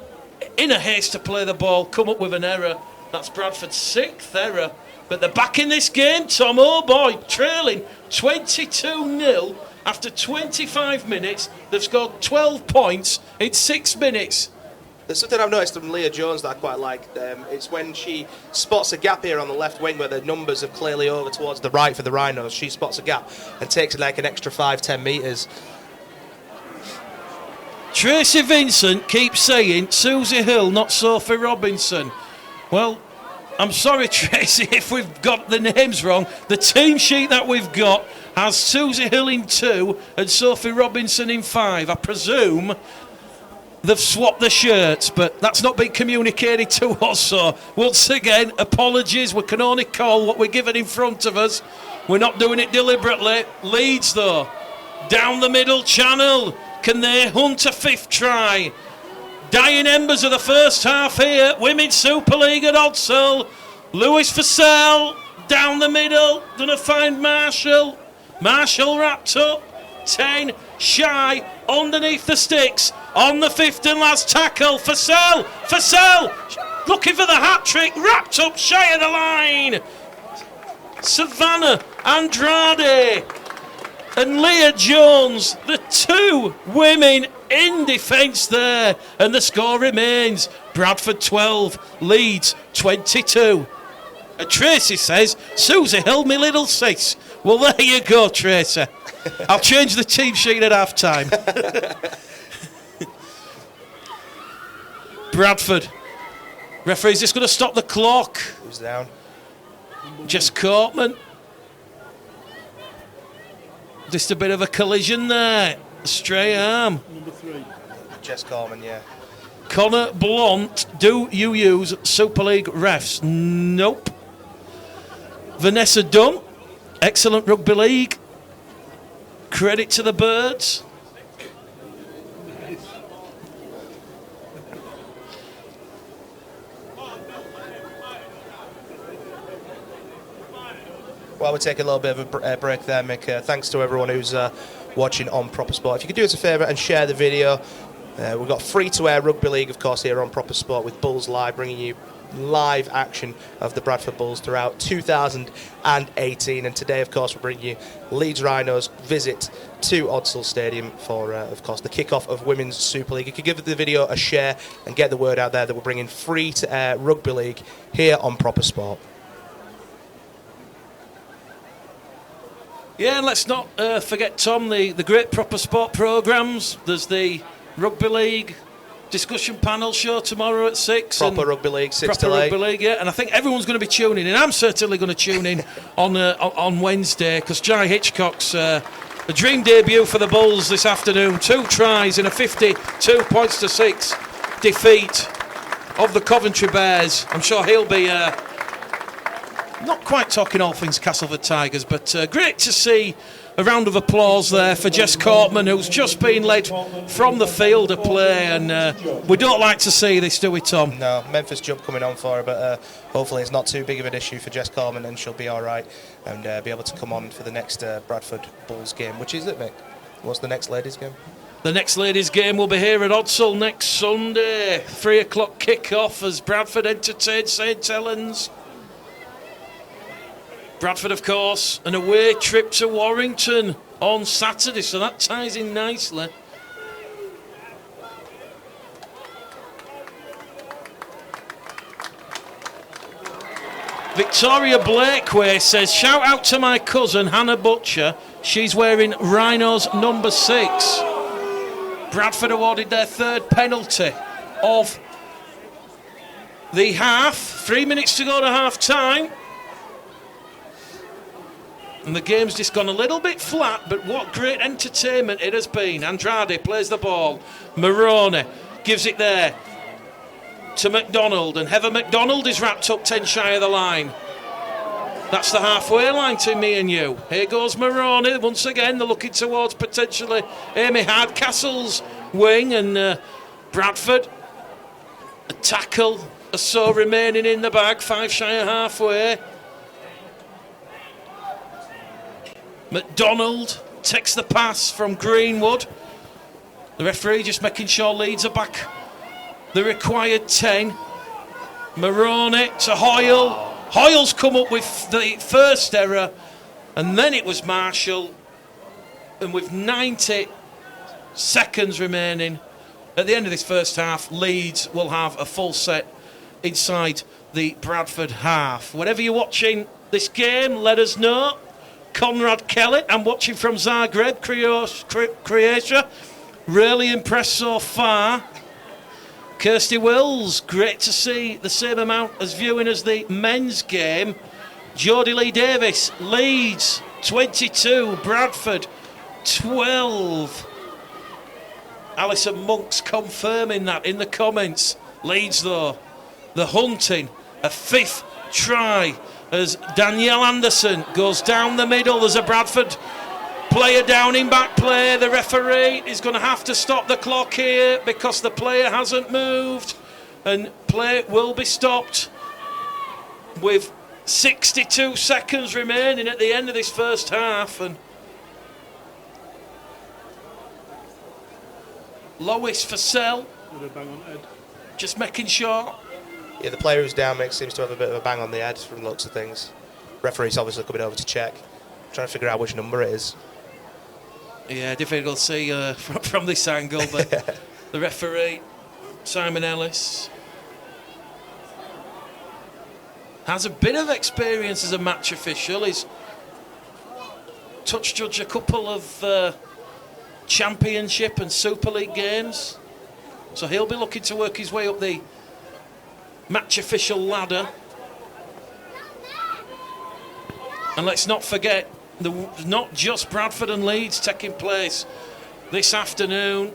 in a haste to play the ball, come up with an error. That's Bradford's 6th error. But they're back in this game, Tom. Oh boy, trailing 22-0. After 25 minutes, they've scored 12 points in 6 minutes. There's something I've noticed from Leah Jones that I quite like. It's when she spots a gap here on the left wing where the numbers are clearly over towards the right for the Rhinos. She spots a gap and takes like an extra 5-10 metres. Tracy Vincent keeps saying Susie Hill, not Sophie Robinson. Well, I'm sorry, Tracy, if we've got the names wrong. The team sheet that we've got has Susie Hill in 2 and Sophie Robinson in 5. I presume they've swapped the shirts, but that's not been communicated to us. So once again, apologies. We can only call what we're given in front of us. We're not doing it deliberately. Leeds, though, down the middle channel. Can they hunt a 5th try? Dying embers of the first half here. Women's Super League at Odsal. Lewis Fussell down the middle. Gonna find Marshall. Marshall wrapped up. 10 shy underneath the sticks. On the 5th and last tackle. Fussell looking for the hat trick. Wrapped up shy of the line. Savannah Andrade and Leah Jones, the 2 women in defence there, and the score remains Bradford 12, Leeds 22. Tracy says, Susie held me little sis. Well, there you go, Tracy. I'll change the team sheet at half time. Bradford. Referee's just going to stop the clock. Who's down? Jess Courtman. Just a bit of a collision there. Stray arm. Number 3. Jess Coleman, yeah. Connor Blunt, do you use Super League refs? Nope. Vanessa Dunn, excellent rugby league. Credit to the Birds. Well, we'll take a little bit of a break there, Mick. Thanks to everyone who's watching on Proper Sport. If you could do us a favour and share the video. We've got free-to-air rugby league, of course, here on Proper Sport with Bulls Live, bringing you live action of the Bradford Bulls throughout 2018. And today, of course, we'll bring you Leeds Rhinos visit to Odsal Stadium for, of course, the kick-off of Women's Super League. You could give the video a share and get the word out there that we're bringing free-to-air rugby league here on Proper Sport. Yeah, and let's not forget, Tom, the great Proper Sport programmes. There's the Rugby League discussion panel show tomorrow at 6. Proper Rugby League, 6 to 8. Proper Rugby League, yeah. And I think everyone's going to be tuning in. I'm certainly going to tune in on Wednesday, because Jai Hitchcock's a dream debut for the Bulls this afternoon. 2 tries in a 52 points to 6 defeat of the Coventry Bears. I'm sure he'll be not quite talking all things Castleford Tigers, but great to see a round of applause there for Jess Courtman, who's just been led from the field of play, and we don't like to see this, do we, Tom? No, Memphis jump coming on for her, but hopefully it's not too big of an issue for Jess Coleman, and she'll be all right and be able to come on for the next Bradford Bulls game. Which is it, Mick? What's the next ladies game? The next ladies game will be here at Odsal next Sunday. 3 o'clock kick-off as Bradford entertain St Helens. Bradford, of course, an away trip to Warrington on Saturday, so that ties in nicely. Victoria Blakeway says, shout out to my cousin Hannah Butcher, she's wearing Rhinos number 6. Bradford awarded their 3rd penalty of the half. 3 minutes to go to half time. And the game's just gone a little bit flat, but what great entertainment it has been. Andrade plays the ball. Maroney gives it there to McDonald, and Heather McDonald is wrapped up 10 shy of the line. That's the halfway line to me and you. Here goes Maroney. Once again, they're looking towards potentially Amy Hardcastle's wing, and Bradford. A tackle or so remaining in the bag, 5 shy of halfway. McDonald takes the pass from Greenwood. The referee just making sure Leeds are back the required 10. Maroney to Hoyle. Hoyle's come up with the first error, and then it was Marshall. And with 90 seconds remaining at the end of this first half, Leeds will have a full set inside the Bradford half. Whenever you're watching this game, let us know. Conrad Kelly, I'm watching from Zagreb, Croatia. Really impressed so far. Kirsty Wills, great to see the same amount as viewing as the men's game. Jodie Lee Davis, Leeds 22, Bradford 12. Alison Monks confirming that in the comments. Leeds, though, the hunting, a 5th try as Danielle Anderson goes down the middle. There's a Bradford player down in back play. The referee is going to have to stop the clock here because the player hasn't moved, and play will be stopped with 62 seconds remaining at the end of this first half. And Lois Fussell just making sure. Yeah, the player who's down seems to have a bit of a bang on the head from the looks of things. Referee's obviously coming over to check, trying to figure out which number it is. Yeah, difficult to see from this angle, but the referee, Simon Ellis. has a bit of experience as a match official. He's touch judged a couple of Championship and Super League games, so he'll be looking to work his way up the match official ladder. And let's not forget, not just Bradford and Leeds taking place this afternoon.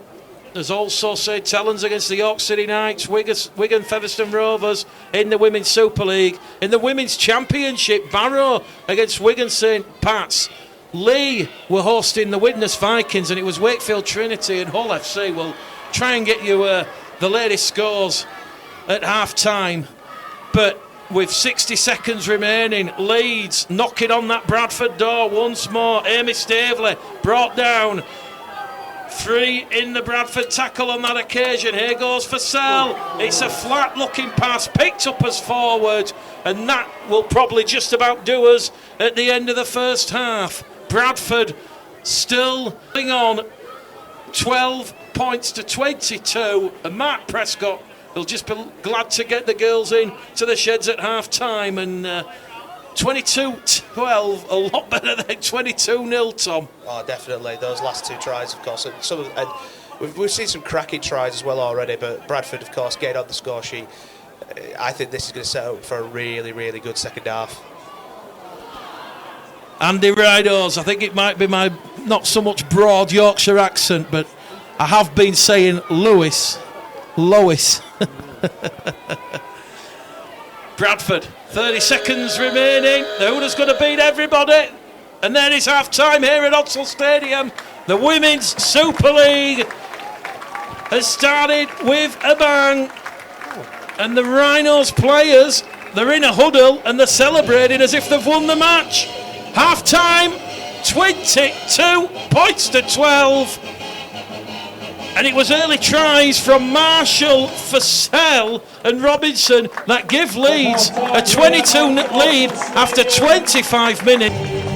There's also St Helens against the York City Knights, Wigan Featherstone Rovers in the Women's Super League. In the Women's Championship, Barrow against Wigan St Pat's. Lee were hosting the Widnes Vikings, and it was Wakefield Trinity and Hull FC. We'll try and get you the latest scores at half-time. But with 60 seconds remaining, Leeds knocking on that Bradford door once more. Amy Staveley brought down. 3 in the Bradford tackle on that occasion. Here goes Fussell. It's a flat looking pass picked up as forward, and that will probably just about do us at the end of the first half. Bradford still holding on 12 points to 22, and Mark Prescott will just be glad to get the girls in to the sheds at half time. And 22-12, a lot better than 22-0, Tom. Oh, definitely. Those last 2 tries, of course. And we've seen some cracking tries as well already, but Bradford, of course, getting on the score sheet. I think this is going to set up for a really, really good second half. Andy Rhinos, I think it might be my not so much broad Yorkshire accent, but I have been saying Lois. Bradford, 30 seconds remaining. The Hooters going to beat everybody. And then it's half-time here at Odsal Stadium. The Women's Super League has started with a bang. And the Rhinos players, they're in a huddle and they're celebrating as if they've won the match. Half-time, 22 points to 12. And it was early tries from Marshall, Fussell and Robinson that give Leeds a 22 lead after 25 minutes.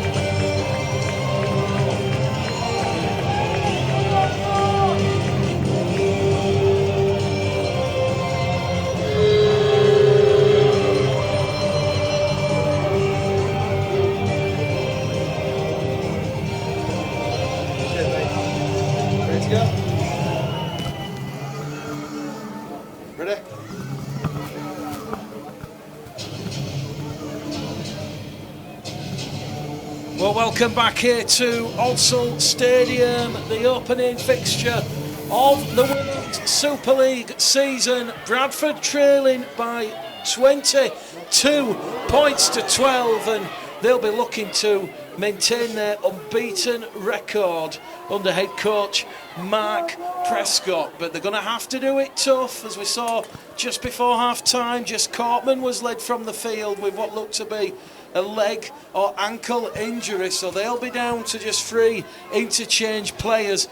Well, welcome back here to Odsal Stadium, the opening fixture of the Women's Super League season. Bradford trailing by 22 points to 12, and they'll be looking to maintain their unbeaten record under head coach Mark Prescott. But they're going to have to do it tough, as we saw just before half-time. Jess Cortman was led from the field with what looked to be a leg or ankle injury, so they'll be down to just 3 interchange players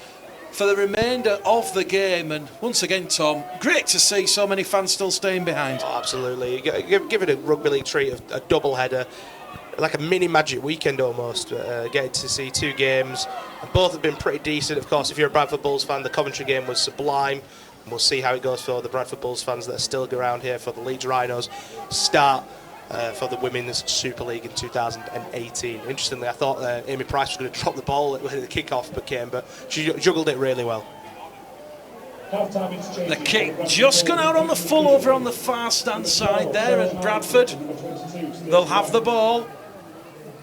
for the remainder of the game. And once again, Tom, great to see so many fans still staying behind. Oh, absolutely. Give it a rugby league treat of a double header, like a mini Magic weekend almost. Getting to see 2 games, and both have been pretty decent. Of course, if you're a Bradford Bulls fan, the Coventry game was sublime. And we'll see how it goes for the Bradford Bulls fans that are still around here for the Leeds Rhinos start for the Women's Super League in 2018. Interestingly, I thought Amy Price was going to drop the ball at the kick-off, but she juggled it really well. The kick just gone out on the full over on the far stand side there at Bradford. They'll have the ball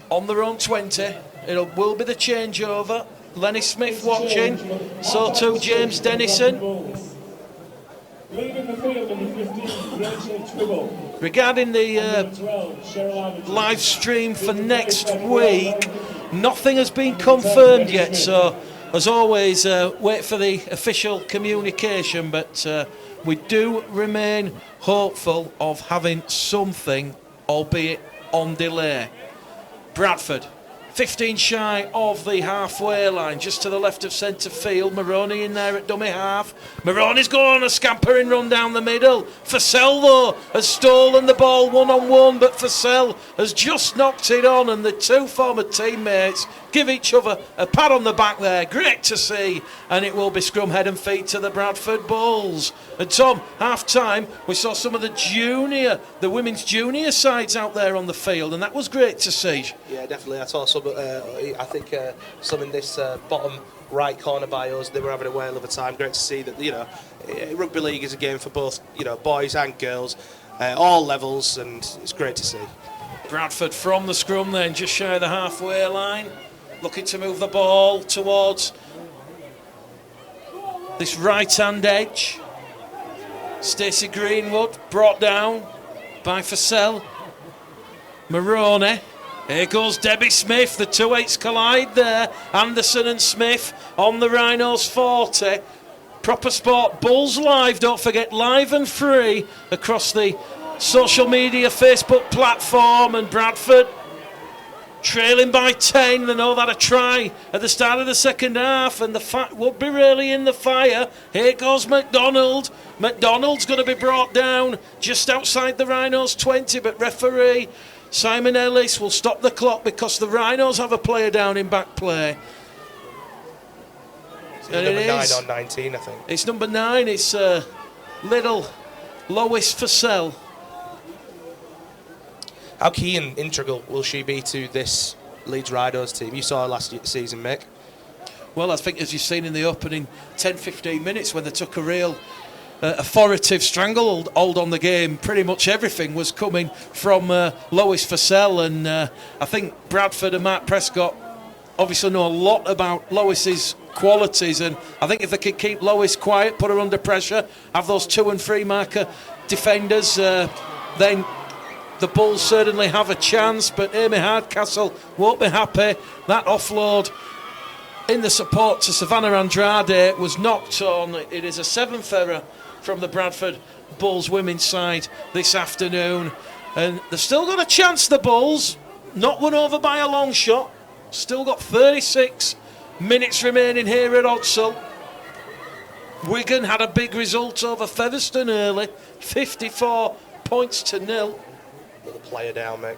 on their own 20. It will be the changeover. Lenny Smith watching, so too James Dennison. Regarding the live stream for next week, nothing has been confirmed yet, so as always wait for the official communication, but we do remain hopeful of having something, albeit on delay. Bradford 15 shy of the halfway line, just to the left of centre field. Maroney in there at dummy half. Maroney's going on a scampering run down the middle. Fussell, though, has stolen the ball one-on-one, but Fussell has just knocked it on, and the 2 former teammates give each other a pat on the back there. Great to see. And it will be scrum, head and feet to the Bradford Bulls. And Tom, half-time, we saw some of the women's junior sides out there on the field, and that was great to see. Yeah, definitely. I saw some, I think some in this bottom right corner by us. They were having a whale of a time. Great to see that, rugby league is a game for both, boys and girls, all levels, and it's great to see. Bradford from the scrum then, just shy of the halfway line, looking to move the ball towards this right-hand edge. Stacey Greenwood brought down by Fussell. Maroney. Here goes Debbie Smith. The 2-8s collide there. Anderson and Smith on the Rhinos 40. Proper Sport Bulls Live. Don't forget, live and free across the social media Facebook platform. And Bradford trailing by 10. They know that a try at the start of the second half, and the fat would be really in the fire. Here goes McDonald. McDonald's going to be brought down just outside the Rhinos 20, but referee Simon Ellis will stop the clock because the Rhinos have a player down in back play. And number 9 on 19, I think. It's number 9. It's little Lois Fussell. How key and integral will she be to this Leeds Rhinos team? You saw her last season, Mick. Well, I think, as you've seen in the opening 10-15 minutes, when they took a real authoritative stranglehold on the game, pretty much everything was coming from Lois Fussell, and I think Bradford and Mark Prescott obviously know a lot about Lois's qualities, and I think if they can keep Lois quiet, put her under pressure, have those 2 and 3 marker defenders, then the Bulls certainly have a chance. But Amy Hardcastle won't be happy. That offload in the support to Savannah Andrade was knocked on. It is a 7th error from the Bradford Bulls women's side this afternoon, and they've still got a chance, the Bulls, not won over by a long shot. Still got 36 minutes remaining here at Odsal. Wigan had a big result over Featherstone early, 54 points to 0. Little player down, Mick.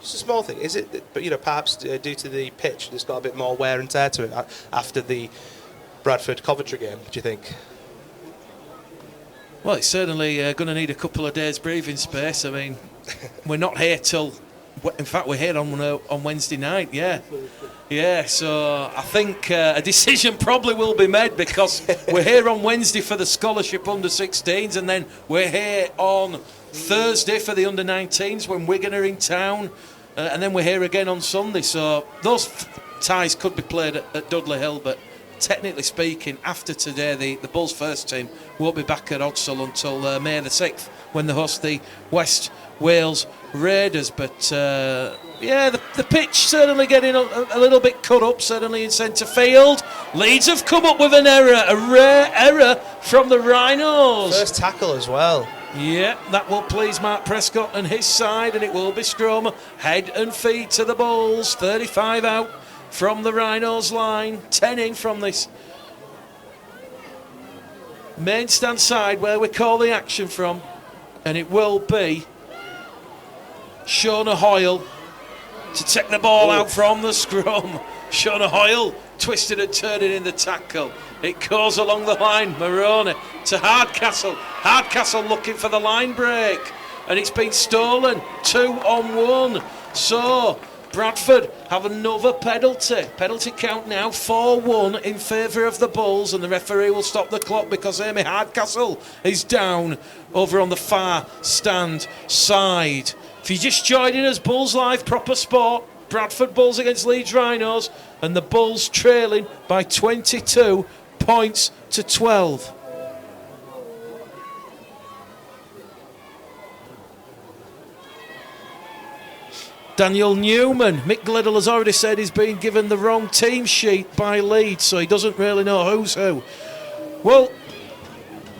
Just a small thing, is it? But perhaps due to the pitch, it's got a bit more wear and tear to it after the Bradford Coventry game. Do you think? Well, it's certainly going to need a couple of days breathing space. I mean, we're not here till. In fact, we're here on Wednesday night. Yeah. So I think a decision probably will be made, because we're here on Wednesday for the scholarship under-16s, and then we're here on Thursday for the under-19s when Wigan are in town, and then we're here again on Sunday. So those ties could be played at Dudley Hill, but technically speaking, after today, the Bulls first team won't be back at Odsal until May the 6th, when they host the West Wales Raiders. But the pitch certainly getting a little bit cut up, certainly in centre field. Leeds have come up with an error, a rare error from the Rhinos. First tackle as well. Yeah, that will please Mark Prescott and his side, and it will be scrum, head and feet to the Bulls. 35 out from the Rhinos line, 10 in from this main stand side where we call the action from, and it will be Shona Hoyle to take the ball out from the scrum. Shona Hoyle twisted and turning in the tackle. It goes along the line. Maroney to Hardcastle. Hardcastle looking for the line break, and it's been stolen. 2-on-1. So Bradford have another penalty. Penalty count now 4-1 in favour of the Bulls, and the referee will stop the clock because Amy Hardcastle is down over on the far stand side. If you're just joining us, Bulls Live, proper sport. Bradford Bulls against Leeds Rhinos, and the Bulls trailing by 22 points to 12. Daniel Newman, Mick Gliddle has already said he's been given the wrong team sheet by Leeds, so he doesn't really know who's who. Well,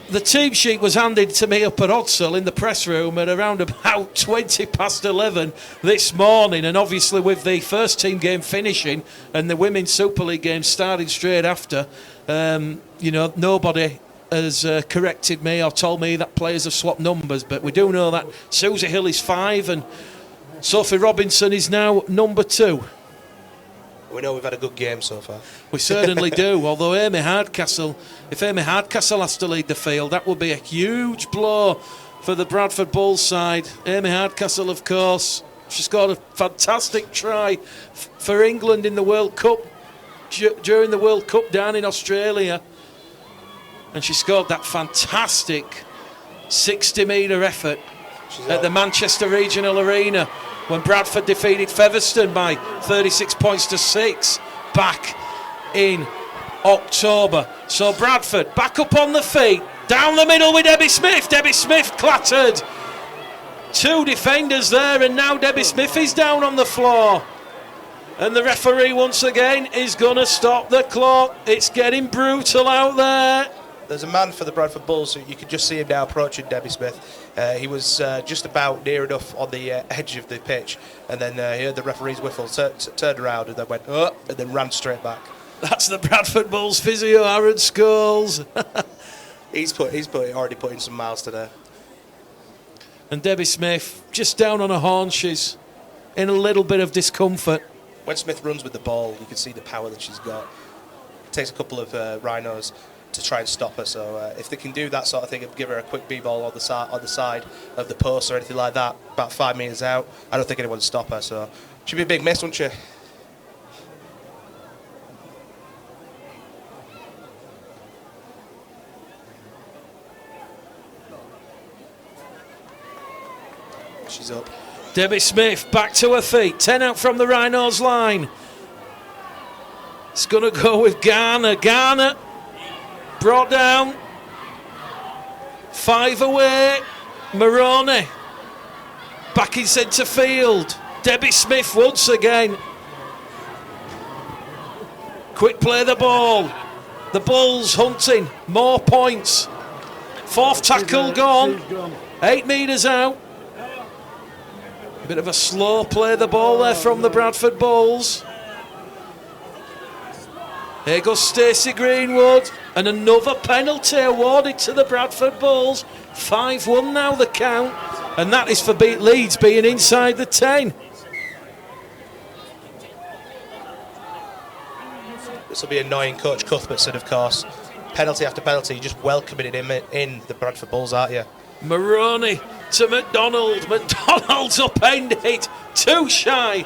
The team sheet was handed to me up at Odsal in the press room at around about 20 past 11 this morning, and obviously with the first team game finishing and the Women's Super League game starting straight after, nobody has corrected me or told me that players have swapped numbers, but we do know that Susie Hill is 5 and Sophie Robinson is now number 2. We know we've had a good game so far. We certainly do, although if Amy Hardcastle has to lead the field, that will be a huge blow for the Bradford Bulls side. Amy Hardcastle, of course, she scored a fantastic try for England in the World Cup, during the World Cup down in Australia. And she scored that fantastic 60-metre effort at the Manchester Regional Arena when Bradford defeated Featherstone by 36 points to 6 back in October. So Bradford back up on the feet, down the middle with Debbie Smith. Debbie Smith clattered 2 defenders there, and now Debbie Smith is down on the floor. And the referee once again is going to stop the clock. It's getting brutal out there. There's a man for the Bradford Bulls, so you can just see him now approaching Debbie Smith. He was just about near enough on the edge of the pitch, and then he heard the referee's whistle, turned around and then went, oh, and then ran straight back. That's the Bradford Bulls physio, Aaron Scholes. He's already put in some miles today. And Debbie Smith just down on her haunches, in a little bit of discomfort. When Smith runs with the ball, you can see the power that she's got. It takes a couple of Rhinos to try and stop her, so if they can do that sort of thing and give her a quick b-ball on the side of the post or anything like that, about 5 metres out, I don't think anyone will stop her, so she'll be a big miss, won't she? She's up. Debbie Smith back to her feet, 10 out from the Rhinos line. It's going to go with Garner. Garner brought down, 5 away. Maroney back in centre field. Debbie Smith once again. Quick play the ball. The Bulls hunting more points. 4th tackle gone. 8 metres out. A bit of a slow play the ball there from the Bradford Bulls. Here goes Stacey Greenwood, and another penalty awarded to the Bradford Bulls. 5-1 now the count, and that is for Leeds being inside the 10. This will be annoying Coach Cuthbertson, of course. Penalty after penalty, just welcoming him in the Bradford Bulls, aren't you? Maroney to McDonald. McDonald's upended, too shy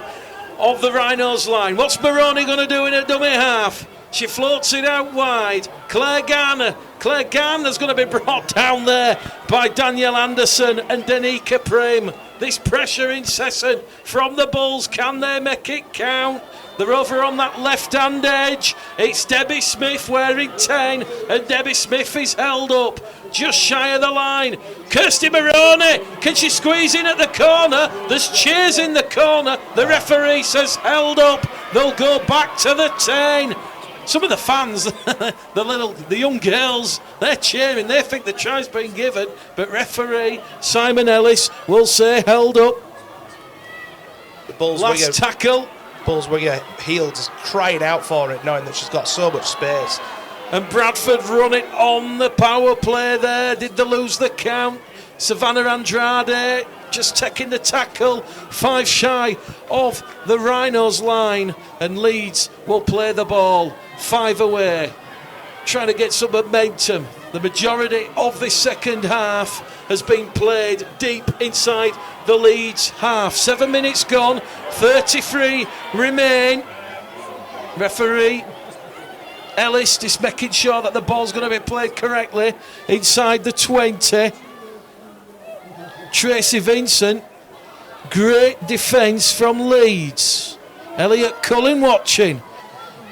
of the Rhinos line. What's Maroney going to do in a dummy half? She floats it out wide. Claire Garner. Claire Garner's going to be brought down there by Danielle Anderson and Danica Prim. This pressure incessant from the Bulls. Can they make it count? They're over on that left-hand edge. It's Debbie Smith wearing 10, and Debbie Smith is held up just shy of the line. Kirsty Maroney, can she squeeze in at the corner? There's cheers in the corner. The referee says held up. They'll go back to the 10. Some of the fans, the young girls, they're cheering. They think the try's been given, but referee Simon Ellis will say held up. The Bulls last tackle. Bulls winger Heald is crying out for it, knowing that she's got so much space. And Bradford run it on the power play there. Did they lose the count? Savannah Andrade just taking the tackle, 5 shy of the Rhinos line, and Leeds will play the ball 5 away, trying to get some momentum. The majority of this second half has been played deep inside the Leeds half. 7 minutes gone, 33 remain. Referee Ellis just making sure that the ball's going to be played correctly inside the 20. Tracy Vincent, great defence from Leeds. Elliot Cullen watching.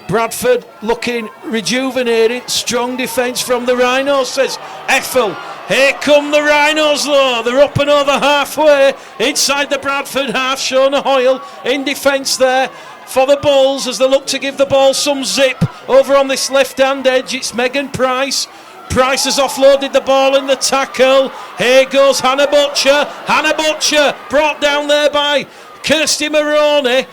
Bradford looking rejuvenated. Strong defence from the Rhinos, says Ethel. Here come the Rhinos though. They're up and over halfway inside the Bradford half. Shona Hoyle in defence there for the Bulls as they look to give the ball some zip over on this left-hand edge. It's Megan Price Price has offloaded the ball in the tackle. Here goes Hannah Butcher. Hannah Butcher brought down there by Kirsty Maroney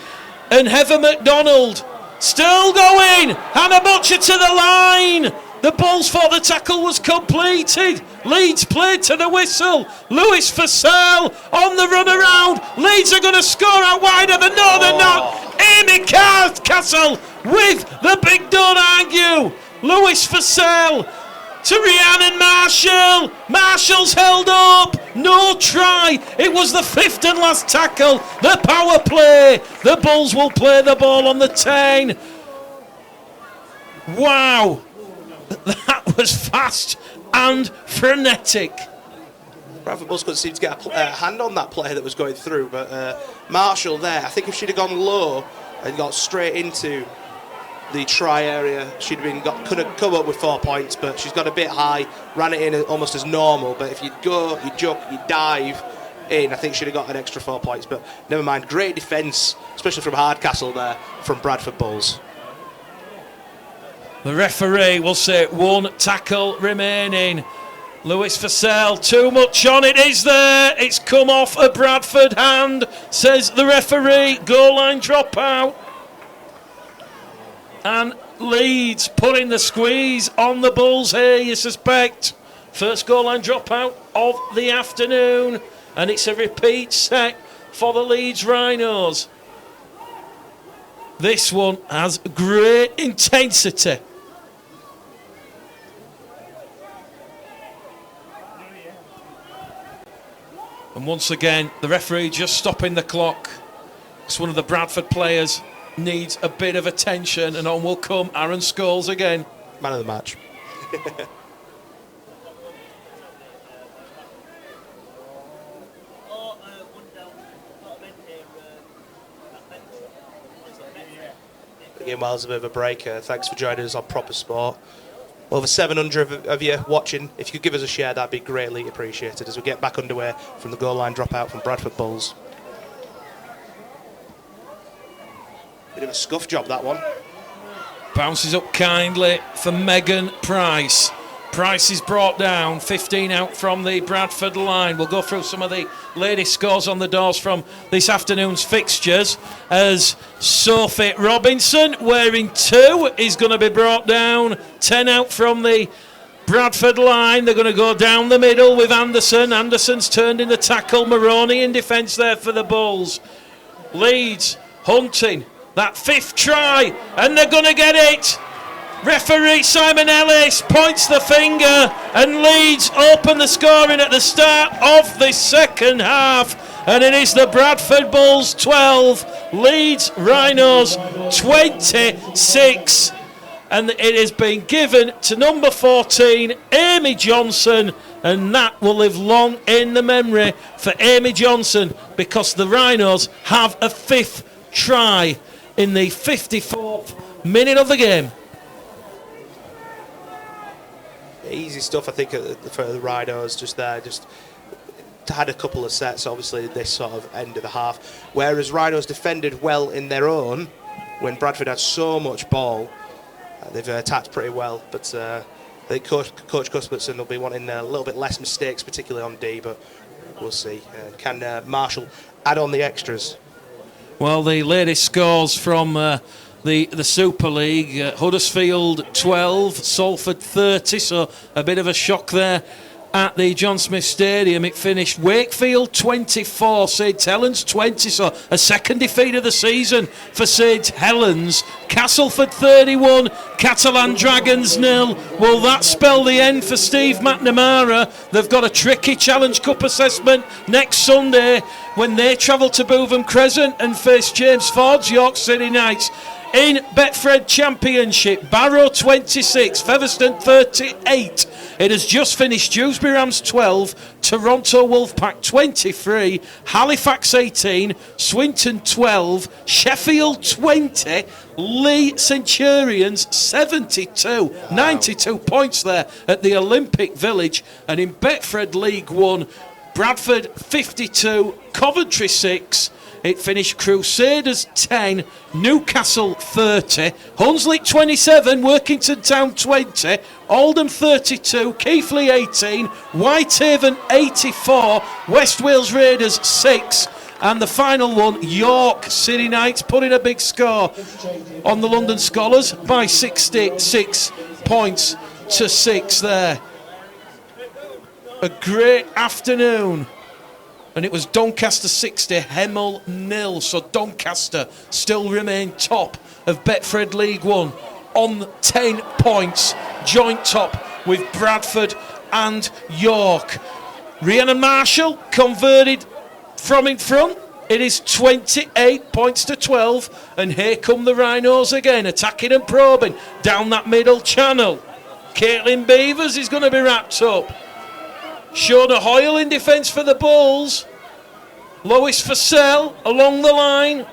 and Heather McDonald. Still going. Hannah Butcher to the line. The Bulls thought the tackle was completed. Leeds played to the whistle. Lewis Fussell on the run around. Leeds are going to score out wider than no, they're not. Amy Castle with the big don't argue. Lewis Fussell to Rhiannon Marshall. Marshall's held up. No try. It was the fifth and last tackle. The power play. The Bulls will play the ball on the 10. Wow. That was fast and frenetic. Bradford Bulls couldn't seem to get a hand on that play that was going through, but Marshall there, I think if she'd have gone low and got straight into the try area, could have come up with 4 points, but she's got a bit high, ran it in almost as normal, but if you go, you jump, you dive in, I think she'd have got an extra 4 points, but never mind. Great defence, especially from Hardcastle there, from Bradford Bulls. The referee will say 1 tackle remaining. Lewis Fussell, too much on it, is there? It's come off a Bradford hand, says the referee. Goal line dropout. And Leeds putting the squeeze on the Bulls here, you suspect. First goal line dropout of the afternoon. And it's a repeat set for the Leeds Rhinos. This one has great intensity. And once again, the referee just stopping the clock. It's one of the Bradford players needs a bit of attention, and on will come Aaron Scholes again. Man of the match. Again, Miles, a bit of a breaker. Thanks for joining us on Proper Sport. Over 700 of you watching. If you could give us a share, that'd be greatly appreciated as we get back underway from the goal line dropout from Bradford Bulls. Bit of a scuff job, that one. Bounces up kindly for Megan Price. Price is brought down, 15 out from the Bradford line. We'll go through some of the latest scores on the doors from this afternoon's fixtures as Sophie Robinson, wearing 2, is going to be brought down. 10 out from the Bradford line. They're going to go down the middle with Anderson. Anderson's turned in the tackle. Maroney in defence there for the Bulls. Leeds hunting that 5th try, and they're going to get it. Referee Simon Ellis points the finger, and Leeds open the scoring at the start of the second half. And it is the Bradford Bulls 12, Leeds Rhinos 26. And it has been given to number 14, Amy Johnson. And that will live long in the memory for Amy Johnson, because the Rhinos have a 5th try in the 54th minute of the game. Easy stuff, I think, for the Rhinos just there. Just had a couple of sets, obviously, this sort of end of the half. Whereas Rhinos defended well in their own, when Bradford had so much ball, they've attacked pretty well. But I think Coach Cuthbertson will be wanting a little bit less mistakes, particularly on D, but we'll see. Can Marshall add on the extras? Well, the latest scores from the Super League, Huddersfield 12, Salford 30, so a bit of a shock there at the John Smith Stadium. It finished Wakefield 24, St Helens 20, so a second defeat of the season for St Helens. Castleford 31, Catalan Dragons 0. Will that spell the end for Steve McNamara? They've got a tricky Challenge Cup assessment next Sunday when they travel to Bootham Crescent and face James Ford's York City Knights. In Betfred Championship, Barrow 26, Featherstone 38. It has just finished Dewsbury Rams 12, Toronto Wolfpack 23, Halifax 18, Swinton 12, Sheffield 20, Lee Centurions 72. Wow. 92 points there at the Olympic Village. And in Betfred League 1, Bradford 52, Coventry 6, it finished Crusaders 10, Newcastle 30, Hunslet 27, Workington Town 20, Oldham 32, Keighley 18, Whitehaven 84, West Wales Raiders 6, and the final one, York City Knights, putting a big score on the London Scholars by 66 points to 6 there. A great afternoon. And it was Doncaster 60, Hemel 0. So Doncaster still remain top of Betfred League One on 10 points, joint top with Bradford and York. Rhiannon Marshall converted from in front. It is 28 points to 12, and here come the Rhinos again, attacking and probing down that middle channel. Caitlin Beavers is going to be wrapped up. Shona Hoyle in defence for the Bulls. Lois Fussell along the line.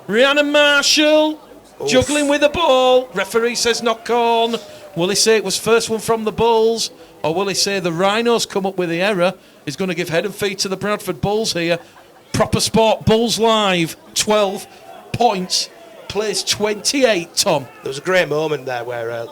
Rhiannon Marshall juggling with the ball. Referee says knock on. Will he say it was first one from the Bulls, or will he say the Rhinos come up with the error? He's going to give head and feet to the Bradford Bulls here. Proper Sport Bulls Live, 12 points, plays 28, Tom. There was a great moment there where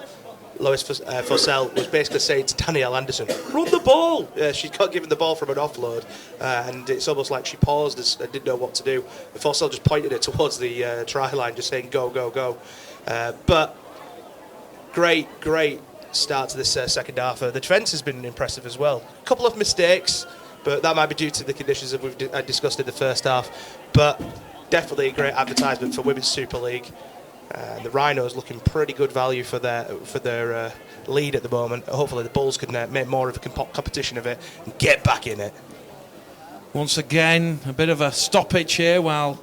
Lois Fussell was basically saying to Danielle Anderson, run the ball. She got given the ball from an offload, and it's almost like she paused and didn't know what to do. And Fussell just pointed it towards the try line, just saying go, go, go. But great start to this second half. The defence has been impressive as well. A couple of mistakes, but that might be due to the conditions that we've discussed in the first half. But definitely a great advertisement for Women's Super League. The Rhinos looking pretty good value for their lead at the moment. Hopefully the Bulls can make more of a competition of it and get back in it. Once again, a bit of a stoppage here while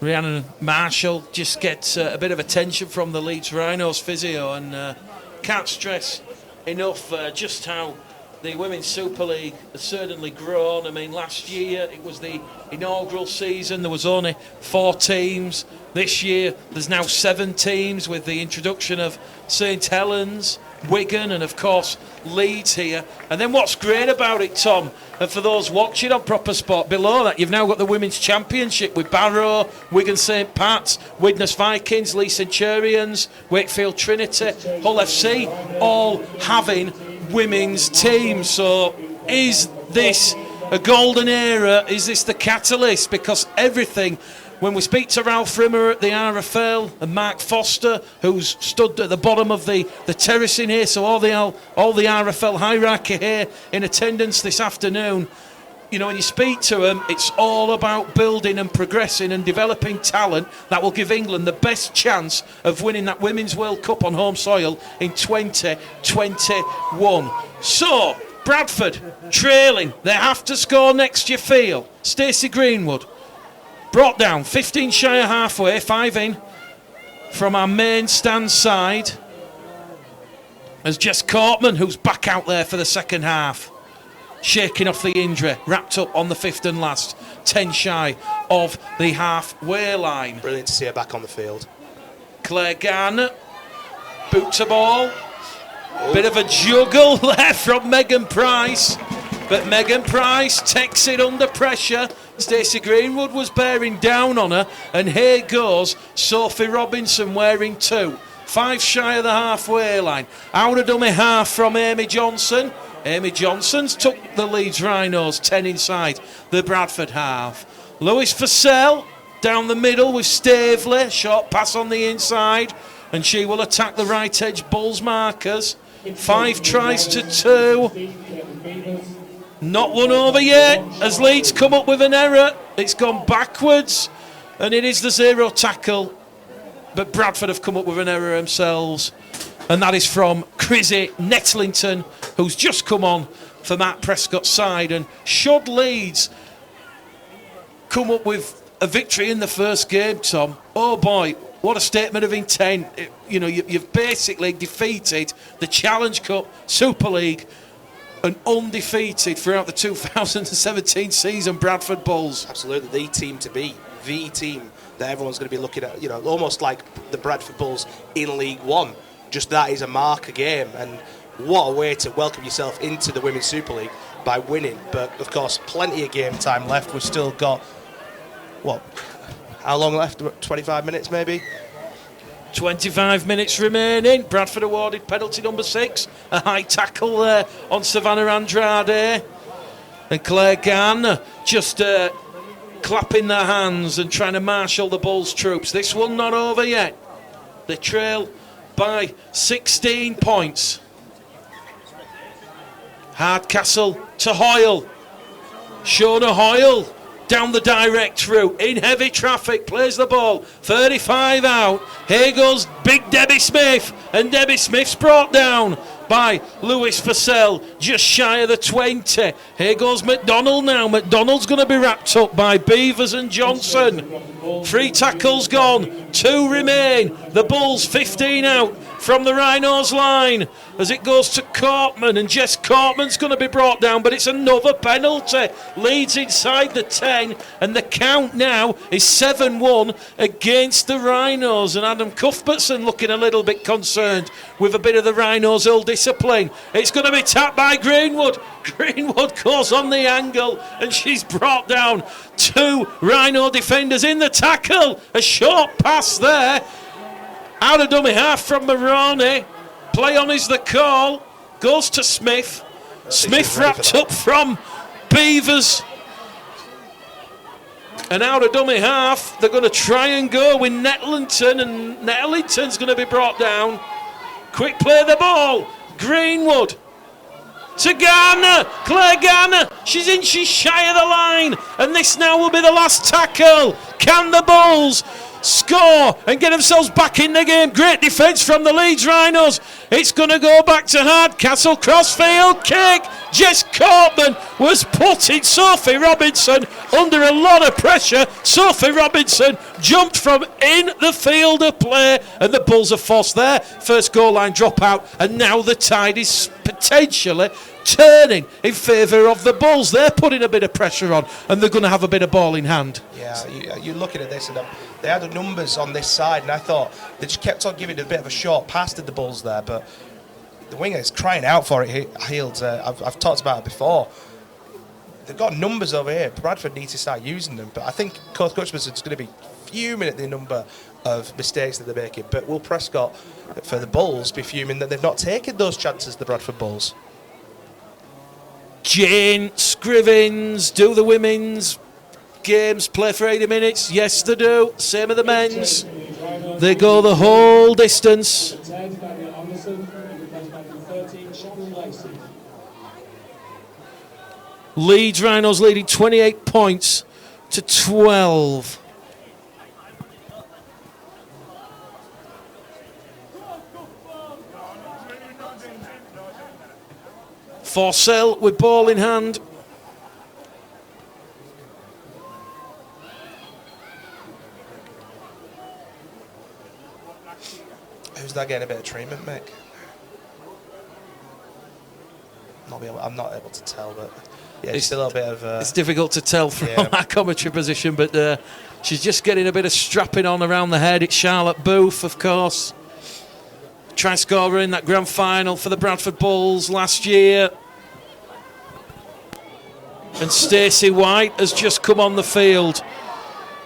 Rhiannon Marshall just gets a bit of attention from the Leeds Rhinos physio, and can't stress enough just how the Women's Super League has certainly grown. I mean, last year it was the inaugural season. There was only 4 teams. This year there's now 7 teams with the introduction of St Helens, Wigan, and of course Leeds here. And then what's great about it, Tom, and for those watching on Proper Sport, below that you've now got the Women's Championship with Barrow, Wigan St Pat's, Widnes Vikings, Leeds Centurions, Wakefield Trinity, Hull FC, all having women's teams. So is this a golden era? Is this the catalyst? Because everything, when we speak to Ralph Rimmer at the RFL and Mark Foster, who's stood at the bottom of the terrace in here, so all the RFL hierarchy here in attendance this afternoon, you know, when you speak to them, it's all about building and progressing and developing talent that will give England the best chance of winning that Women's World Cup on home soil in 2021. So, Bradford trailing. They have to score next, you feel. Stacey Greenwood brought down 15 shy of halfway, 5 in from our main stand side. As Jess Cortman, who's back out there for the second half, shaking off the injury, wrapped up on the 5th and last, 10 shy of the halfway line. Brilliant to see her back on the field. Claire Garner, boot to ball. Bit of a juggle there from Megan Price, but Megan Price takes it under pressure. Stacey Greenwood was bearing down on her, and here goes Sophie Robinson wearing 2. 5 shy of the halfway line. Out of dummy half from Amy Johnson. Amy Johnson's took the Leeds Rhinos 10 inside the Bradford half. Lois Fussell down the middle with Staveley. Short pass on the inside, and she will attack the right edge Bulls markers. 5 tries to 2. Not one over yet as Leeds come up with an error. It's gone backwards, and it is the 0 tackle. But Bradford have come up with an error themselves, and that is from Chrissy Netlington, who's just come on for Matt Prescott's side. And should Leeds come up with a victory in the first game, Tom, oh boy, what a statement of intent. You know, you've basically defeated the Challenge Cup, Super League, and undefeated throughout the 2017 season, Bradford Bulls. Absolutely, the team to beat, the team that everyone's going to be looking at, you know, almost like the Bradford Bulls in League One. Just that is a marker game, and what a way to welcome yourself into the Women's Super League by winning. But of course, plenty of game time left. We've still got how long left? 25 minutes maybe? 25 minutes remaining. Bradford awarded penalty number 6. A high tackle there on Savannah Andrade. And Claire Gann just clapping their hands and trying to marshal the Bulls troops. This one not over yet. They trail by 16 points. Hardcastle to Hoyle. Shona Hoyle down the direct route in heavy traffic, plays the ball 35 out. Here goes big Debbie Smith, and Debbie Smith's brought down by Lewis Purcell, just shy of the 20. Here goes McDonald now. McDonald's going to be wrapped up by Beavers and Johnson. 3 tackles gone, 2 remain. The Bulls 15 out from the Rhinos line as it goes to Cortman, and Jess Cortman's going to be brought down, but it's another penalty. Leeds inside the 10, and the count now is 7-1 against the Rhinos, and Adam Cuthbertson looking a little bit concerned with a bit of the Rhinos' ill discipline. It's going to be tapped by Greenwood. Greenwood goes on the angle, and she's brought down 2 Rhino defenders in the tackle. A short pass there. Out of dummy half from Maroney. Play on is the call. Goes to Smith. Smith wrapped up from Beavers. And out of dummy half, they're going to try and go with Netlington, and Netlington's going to be brought down. Quick play the ball. Greenwood to Garner. Claire Garner. She's inches shy of the line. And this now will be the last tackle. Can the Bulls score and get themselves back in the game? Great defence from the Leeds Rhinos. It's going to go back to Hardcastle. Crossfield kick. Jess Cortman was putting Sophie Robinson under a lot of pressure. Sophie Robinson jumped from in the field of play, and the Bulls are forced their first goal line dropout, and now the tide is potentially turning in favour of the Bulls. They're putting a bit of pressure on, and they're going to have a bit of ball in hand. Yeah, you're looking at this, and they had the numbers on this side, and I thought they just kept on giving a bit of a short pass to the Bulls there, but the winger is crying out for it. Healed. I've talked about it before. They've got numbers over here. Bradford needs to start using them, but I think Coach Cuthbertson's going to be fuming at the number of mistakes that they're making. But will Prescott, for the Bulls, be fuming that they've not taken those chances, the Bradford Bulls? Jane Scrivens, do the women's games play for 80 minutes? Yes, they do. Same with the men's. They go the whole distance. Leeds Rhinos leading 28 points to 12. Forsell with ball in hand. Who's that getting a bit of treatment, Mick? I'm not able to tell, but yeah, it's still a bit of. It's difficult to tell from our commentary position, but she's just getting a bit of strapping on around the head. It's Charlotte Booth, of course. Try scorer in that grand final for the Bradford Bulls last year. And Stacey White has just come on the field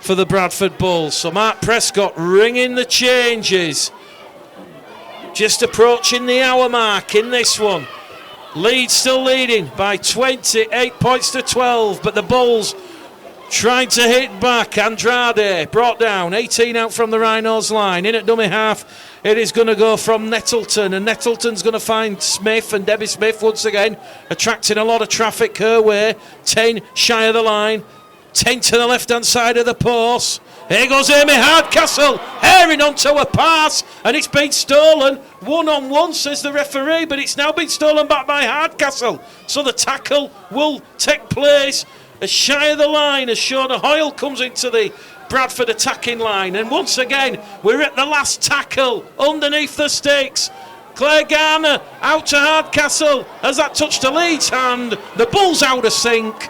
for the Bradford Bulls. So Mark Prescott ringing the changes. Just approaching the hour mark in this one. Leeds still leading by 28 points to 12, but the Bulls trying to hit back. Andrade brought down, 18 out from the Rhinos line. In at dummy half, it is going to go from Nettleton, and Nettleton's going to find Smith, and Debbie Smith once again attracting a lot of traffic her way. 10 shy of the line, 10 to the left-hand side of the post. Here goes Amy Hardcastle, herring onto a pass, and it's been stolen. 1-on-1, says the referee, but it's now been stolen back by Hardcastle. So the tackle will take place as shy of the line as Shona Hoyle comes into the Bradford attacking line. And once again, we're at the last tackle underneath the sticks. Claire Garner out to Hardcastle. Has that touched a Leeds hand? The Bulls out of sync.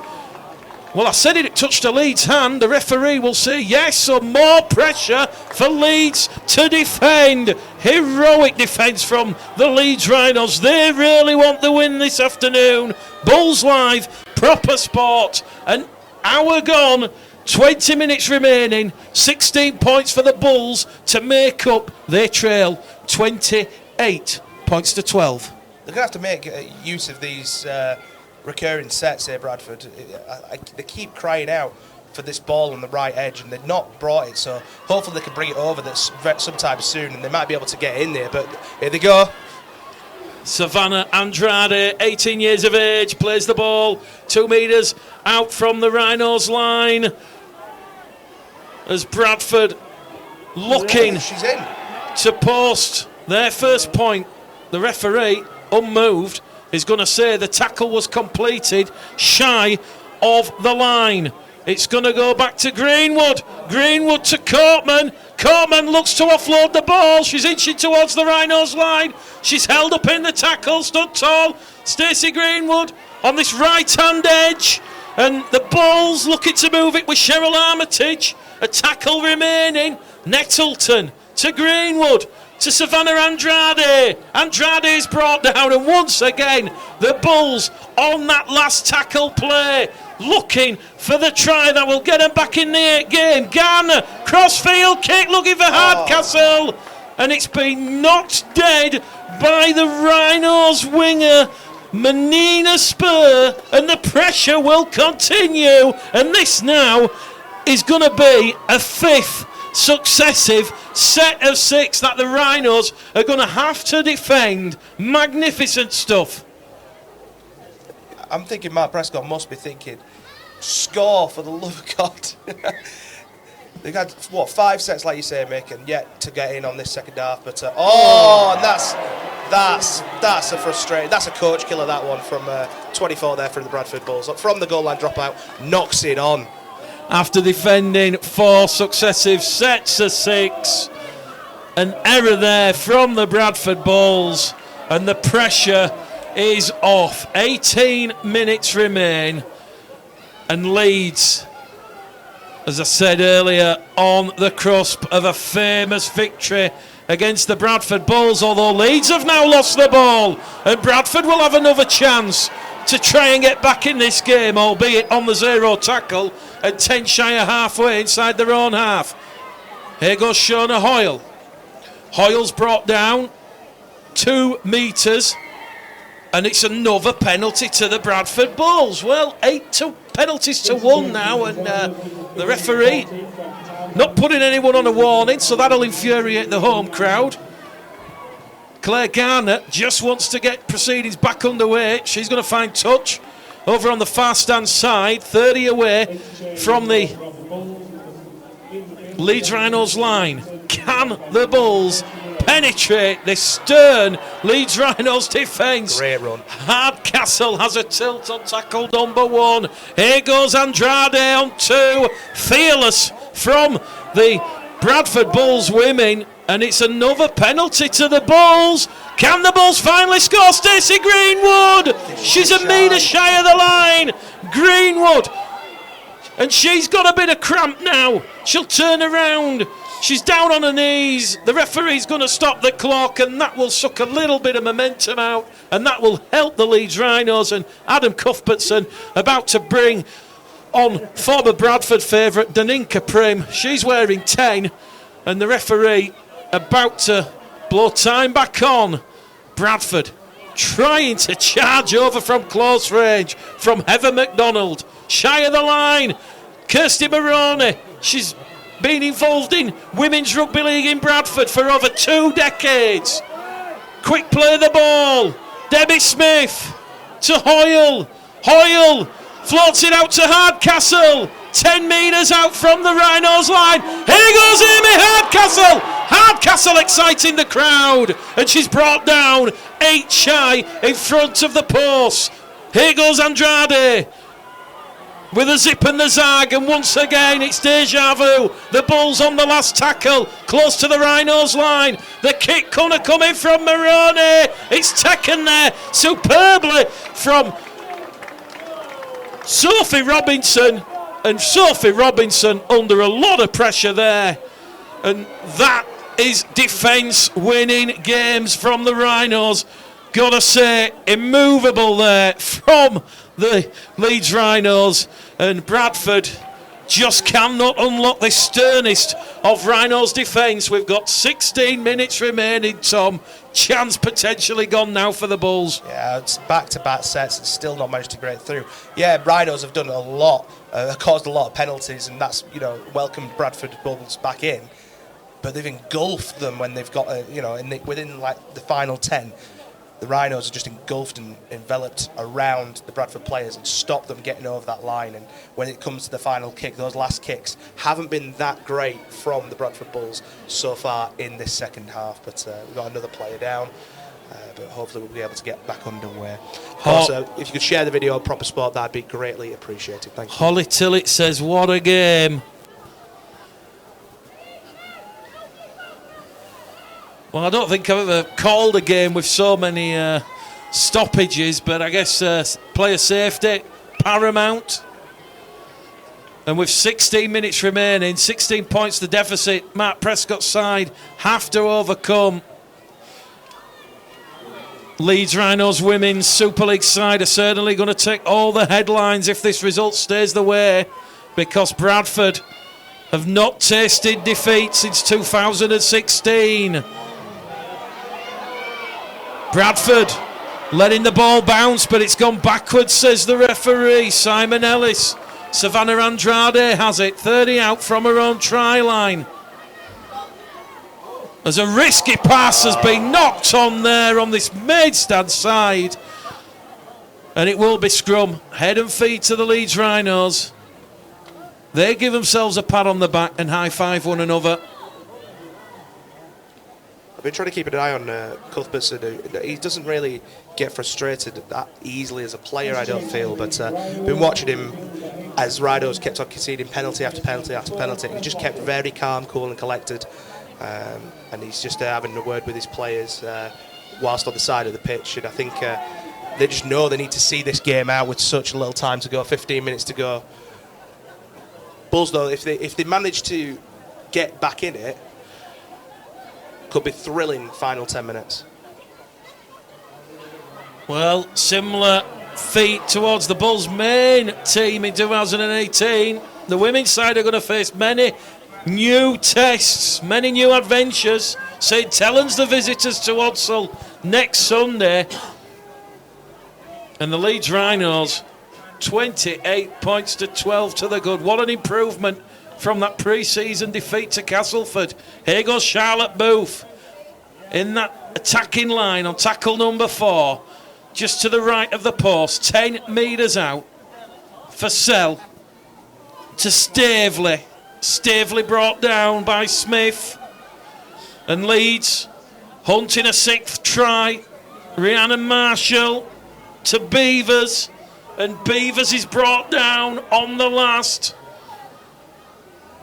Well, I said it touched a Leeds hand. The referee will say yes, so more pressure for Leeds to defend. Heroic defence from the Leeds Rhinos. They really want the win this afternoon. Bulls Live, proper sport. An hour gone 20 minutes remaining, 16 points for the Bulls to make up their trail, 28 points to 12. They're going to have to make use of these recurring sets here, Bradford. They keep crying out for this ball on the right edge, and they've not brought it, so hopefully they can bring it over sometime soon, and they might be able to get in there, but here they go. Savannah Andrade, 18 years of age, plays the ball 2 metres out from the Rhinos line as Bradford looking to post their first point. The referee, unmoved, is going to say the tackle was completed shy of the line. It's going to go back to Greenwood. Greenwood to Courtman. Courtman looks to offload the ball. She's inching towards the Rhinos line. She's held up in the tackle, stood tall. Stacey Greenwood on this right-hand edge. And the Bulls looking to move it with Cheryl Armitage. A tackle remaining. Nettleton to Greenwood. To Savannah Andrade. Andrade is brought down, and once again the Bulls on that last tackle play looking for the try that will get them back in the game. Garner, crossfield kick, looking for Hardcastle, and it's been knocked dead by the Rhinos winger Menina Spur, and the pressure will continue, and this now is going to be a fifth successive set of 6 that the Rhinos are going to have to defend. Magnificent stuff. I'm thinking Mark Prescott must be thinking, score for the love of God. They've had, 5 sets, like you say, Mick, and yet to get in on this second half. But, and that's a frustrating, that's a coach killer, that one, from 24 there from the Bradford Bulls. From the goal line dropout, knocks it on. After defending 4 successive sets of 6, an error there from the Bradford Bulls, and the pressure is off. 18 minutes remain, and Leeds, as I said earlier, on the cusp of a famous victory against the Bradford Bulls, although Leeds have now lost the ball, and Bradford will have another chance to try and get back in this game, albeit on the 0 tackle and 10 shy of halfway inside their own half. Here goes Shona Hoyle. Hoyle's brought down 2 metres, and it's another penalty to the Bradford Bulls. Well, 8 penalties to 1 now, and the referee not putting anyone on a warning, so that'll infuriate the home crowd. Claire Garner just wants to get proceedings back underway. She's going to find touch over on the far stand side, 30 away from the Leeds Rhinos line. Can the Bulls penetrate this stern Leeds Rhinos defence? Great run. Hardcastle has a tilt on tackle number 1. Here goes Andrade on 2. Fearless from the Bradford Bulls women, and it's another penalty to the Bulls. Can the Bulls finally score? Stacey Greenwood! She's a metre shy of the line. Greenwood, and she's got a bit of cramp now. She'll turn around. She's down on her knees. The referee's going to stop the clock, and that will suck a little bit of momentum out, and that will help the Leeds Rhinos. And Adam Cuthbertson about to bring on former Bradford favourite Daninka Prim. She's wearing 10, and the referee about to blow time back on. Bradford trying to charge over from close range from Heather McDonald. Shy of the line, Kirsty Maroney. She's been involved in women's rugby league in Bradford for over 2 decades. Quick play the ball. Debbie Smith to Hoyle. Hoyle floats it out to Hardcastle. 10 metres out from the Rhinos line. Here goes Amy Hardcastle. Hardcastle exciting the crowd, and she's brought down 8 shy in front of the post. Here goes Andrade with a zip and the zag, and once again it's deja vu. The Bulls on the last tackle, close to the Rhinos line. The kick corner coming from Maroney. It's taken there superbly from Sophie Robinson, and Sophie Robinson under a lot of pressure there, and that is defence winning games from the Rhinos. Gotta say, immovable there from the Leeds Rhinos, and Bradford just cannot unlock the sternest of Rhinos' defence. We've got 16 minutes remaining, Tom. Chance potentially gone now for the Bulls. Yeah, it's back-to-back sets and still not managed to break through. Yeah, Rhinos have done a lot, caused a lot of penalties, and that's, welcomed Bradford Bulls back in. But they've engulfed them when they've got, within like the final 10. The Rhinos are just engulfed and enveloped around the Bradford players and stopped them getting over that line. And when it comes to the final kick, those last kicks haven't been that great from the Bradford Bulls so far in this second half. But we've got another player down, but hopefully we'll be able to get back underway. Also, if you could share the video on Proper Sport, that'd be greatly appreciated. Thank you. Holly Tillett says, what a game. Well, I don't think I've ever called a game with so many stoppages, but I guess player safety paramount. And with 16 minutes remaining, 16 points the deficit, Mark Prescott's side have to overcome. Leeds Rhinos women's Super League side are certainly going to take all the headlines if this result stays the way, because Bradford have not tasted defeat since 2016. Bradford letting the ball bounce, but it's gone backwards, says the referee, Simon Ellis. Savannah Andrade has it, 30 out from her own try line. As a risky pass has been knocked on there on this Maidstad side. And it will be scrum, head and feet to the Leeds Rhinos. They give themselves a pat on the back and high-five one another. I've been trying to keep an eye on Cuthbertson. He doesn't really get frustrated that easily as a player, I don't feel. But been watching him as Rhinos kept on conceding penalty after penalty after penalty. He just kept very calm, cool and collected. And he's just having a word with his players whilst on the side of the pitch. And I think they just know they need to see this game out with such little time to go, 15 minutes to go. Bulls, though, if they manage to get back in it, could be thrilling final 10 minutes. Well, similar feat towards the Bulls' main team in 2018. The women's side are going to face many new tests, many new adventures. St Helens the visitors to Odsal next Sunday. And the Leeds Rhinos, 28 points to 12 to the good. What an improvement from that pre-season defeat to Castleford. Here goes Charlotte Booth in that attacking line on tackle number 4, just to the right of the post, 10 metres out. Fussell to Stavely. Stavely brought down by Smith. And Leeds hunting a 6th try. Rhiannon Marshall to Beavers. And Beavers is brought down on the last.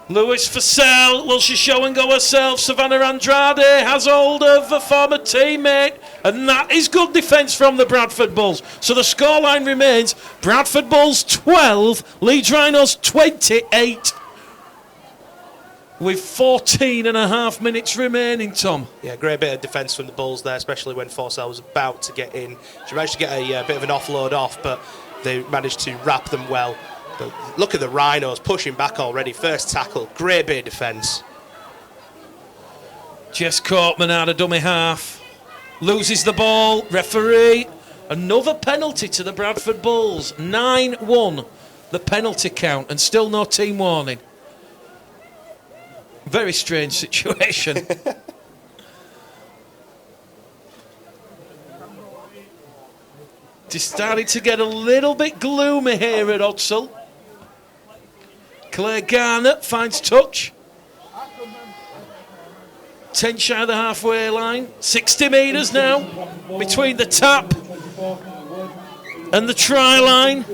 Lewis Fussell, will she show and go herself? Savannah Andrade has hold of a former teammate, and that is good defence from the Bradford Bulls. So the scoreline remains Bradford Bulls 12, Leeds Rhinos 28, with 14 and a half minutes remaining, Tom. Yeah, great bit of defence from the Bulls there, especially when Fussell was about to get in. She managed to get a bit of an offload off, but they managed to wrap them well. But look at the Rhinos pushing back already. First tackle, great bit of defence. Jess Cortman out of dummy half. Loses the ball. Referee. Another penalty to the Bradford Bulls. 9-1 the penalty count, and still no team warning. Very strange situation. Just starting to get a little bit gloomy here at Odsal. Claire Garnett finds touch. 10 shy of the halfway line. 60 metres now between the tap and the try line.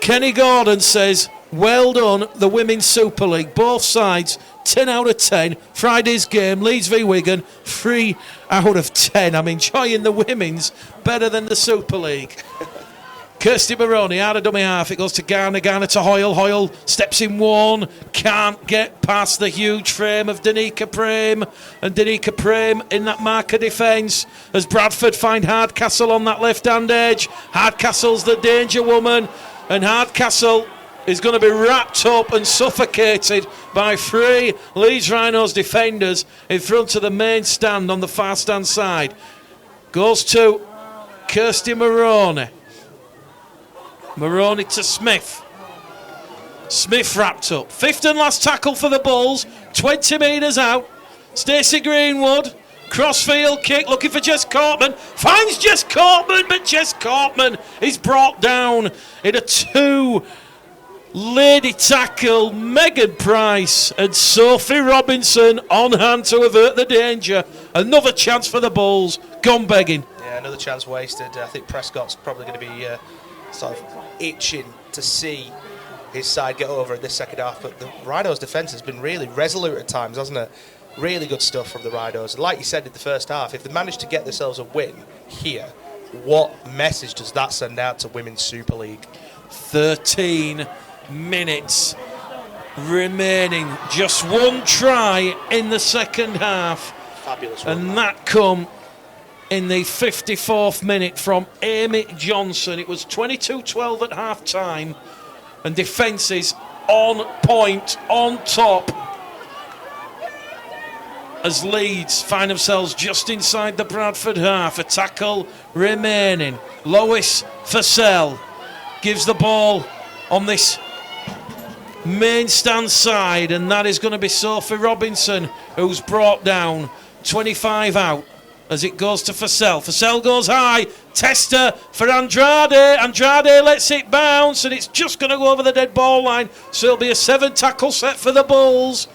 Kenny Gordon says, well done, the Women's Super League. Both sides, 10 out of 10. Friday's game, Leeds v Wigan, 3 out of 10. I'm enjoying the women's better than the Super League. Kirsty Maroney out of dummy half. It goes to Garner. Garner to Hoyle. Hoyle steps in one. Can't get past the huge frame of Danica Prame. And Danica Prame in that marker defence as Bradford find Hardcastle on that left-hand edge. Hardcastle's the danger woman. and Hardcastle is going to be wrapped up and suffocated by 3 Leeds Rhinos defenders in front of the main stand on the far stand side. Goes to Kirsty Maroney. Maroney to Smith. Smith wrapped up. 5th and last tackle for the Bulls. 20 metres out. Stacey Greenwood. Crossfield kick, looking for Jess Cortman. Finds Jess Cortman, but Jess Cortman is brought down in a 2-lady tackle. Megan Price and Sophie Robinson on hand to avert the danger. Another chance for the Bulls. Gone begging. Yeah, another chance wasted. I think Prescott's probably going to be sort of itching to see his side get over in this second half. But the Rhinos' defence has been really resolute at times, hasn't it? Really good stuff from the Rhinos. And like you said in the first half, if they manage to get themselves a win here, what message does that send out to Women's Super League? 13 minutes remaining. Just one try in the second half. Fabulous. And that come in the 54th minute from Amy Johnson. It was 22-12 at half time. And defences on point, on top, as Leeds find themselves just inside the Bradford half. A tackle remaining. Lois Fussell gives the ball on this main stand side, and that is going to be Sophie Robinson who's brought down. 25 out as it goes to Fussell. Fussell goes high. Tester for Andrade. Andrade lets it bounce, and it's just going to go over the dead ball line. So it'll be a 7 tackle set for the Bulls.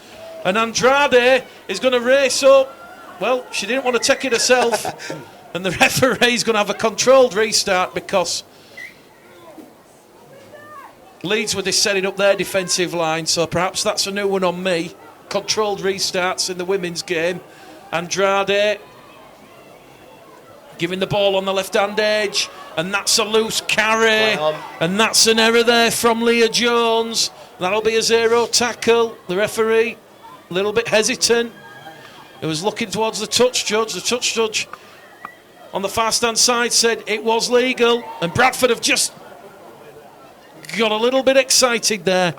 And Andrade is going to race up. Well, she didn't want to take it herself. And the referee's going to have a controlled restart because Leeds were just setting up their defensive line. So perhaps that's a new one on me. Controlled restarts in the women's game. Andrade giving the ball on the left-hand edge. And that's a loose carry. And that's an error there from Leah Jones. That'll be a 0 tackle. The referee a little bit hesitant. He was looking towards the touch judge. The touch judge on the far stand side said it was legal. And Bradford have just got a little bit excited there.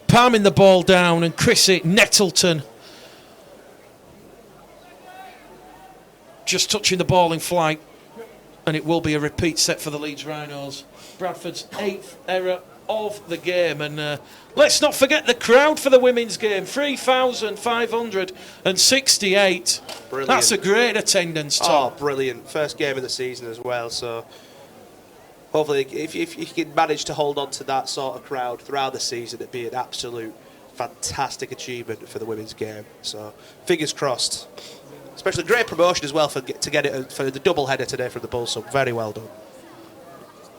Palming the ball down, and Chrissy Nettleton just touching the ball in flight. And it will be a repeat set for the Leeds Rhinos. Bradford's 8th error of the game. And let's not forget the crowd for the women's game. 3,568. Brilliant. That's a great attendance, Tom. Oh, brilliant. First game of the season as well. So hopefully if you can manage to hold on to that sort of crowd throughout the season, it'd be an absolute fantastic achievement for the women's game. So fingers crossed. Especially great promotion as well to get it for the double header today from the Bulls. So very well done.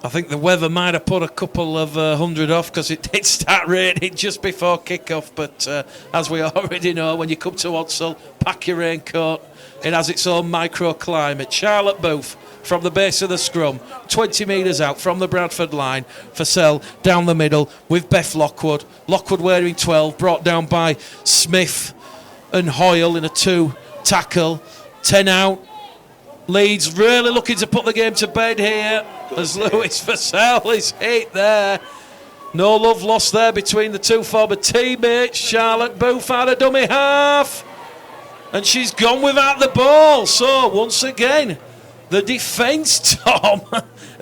I think the weather might have put a couple of 100 off because it did start raining just before kick-off. But as we already know, when you come to Odsal, pack your raincoat. It has its own microclimate. Charlotte Booth from the base of the scrum, 20 metres out from the Bradford line. Fussell down the middle with Beth Lockwood. Lockwood wearing 12, brought down by Smith and Hoyle in a 2 tackle. 10 out. Leeds really looking to put the game to bed here as Lewis Fussell is hit there. No love lost there between the two former teammates. Charlotte Booth out of dummy half. And she's gone without the ball. So once again, the defence, Tom.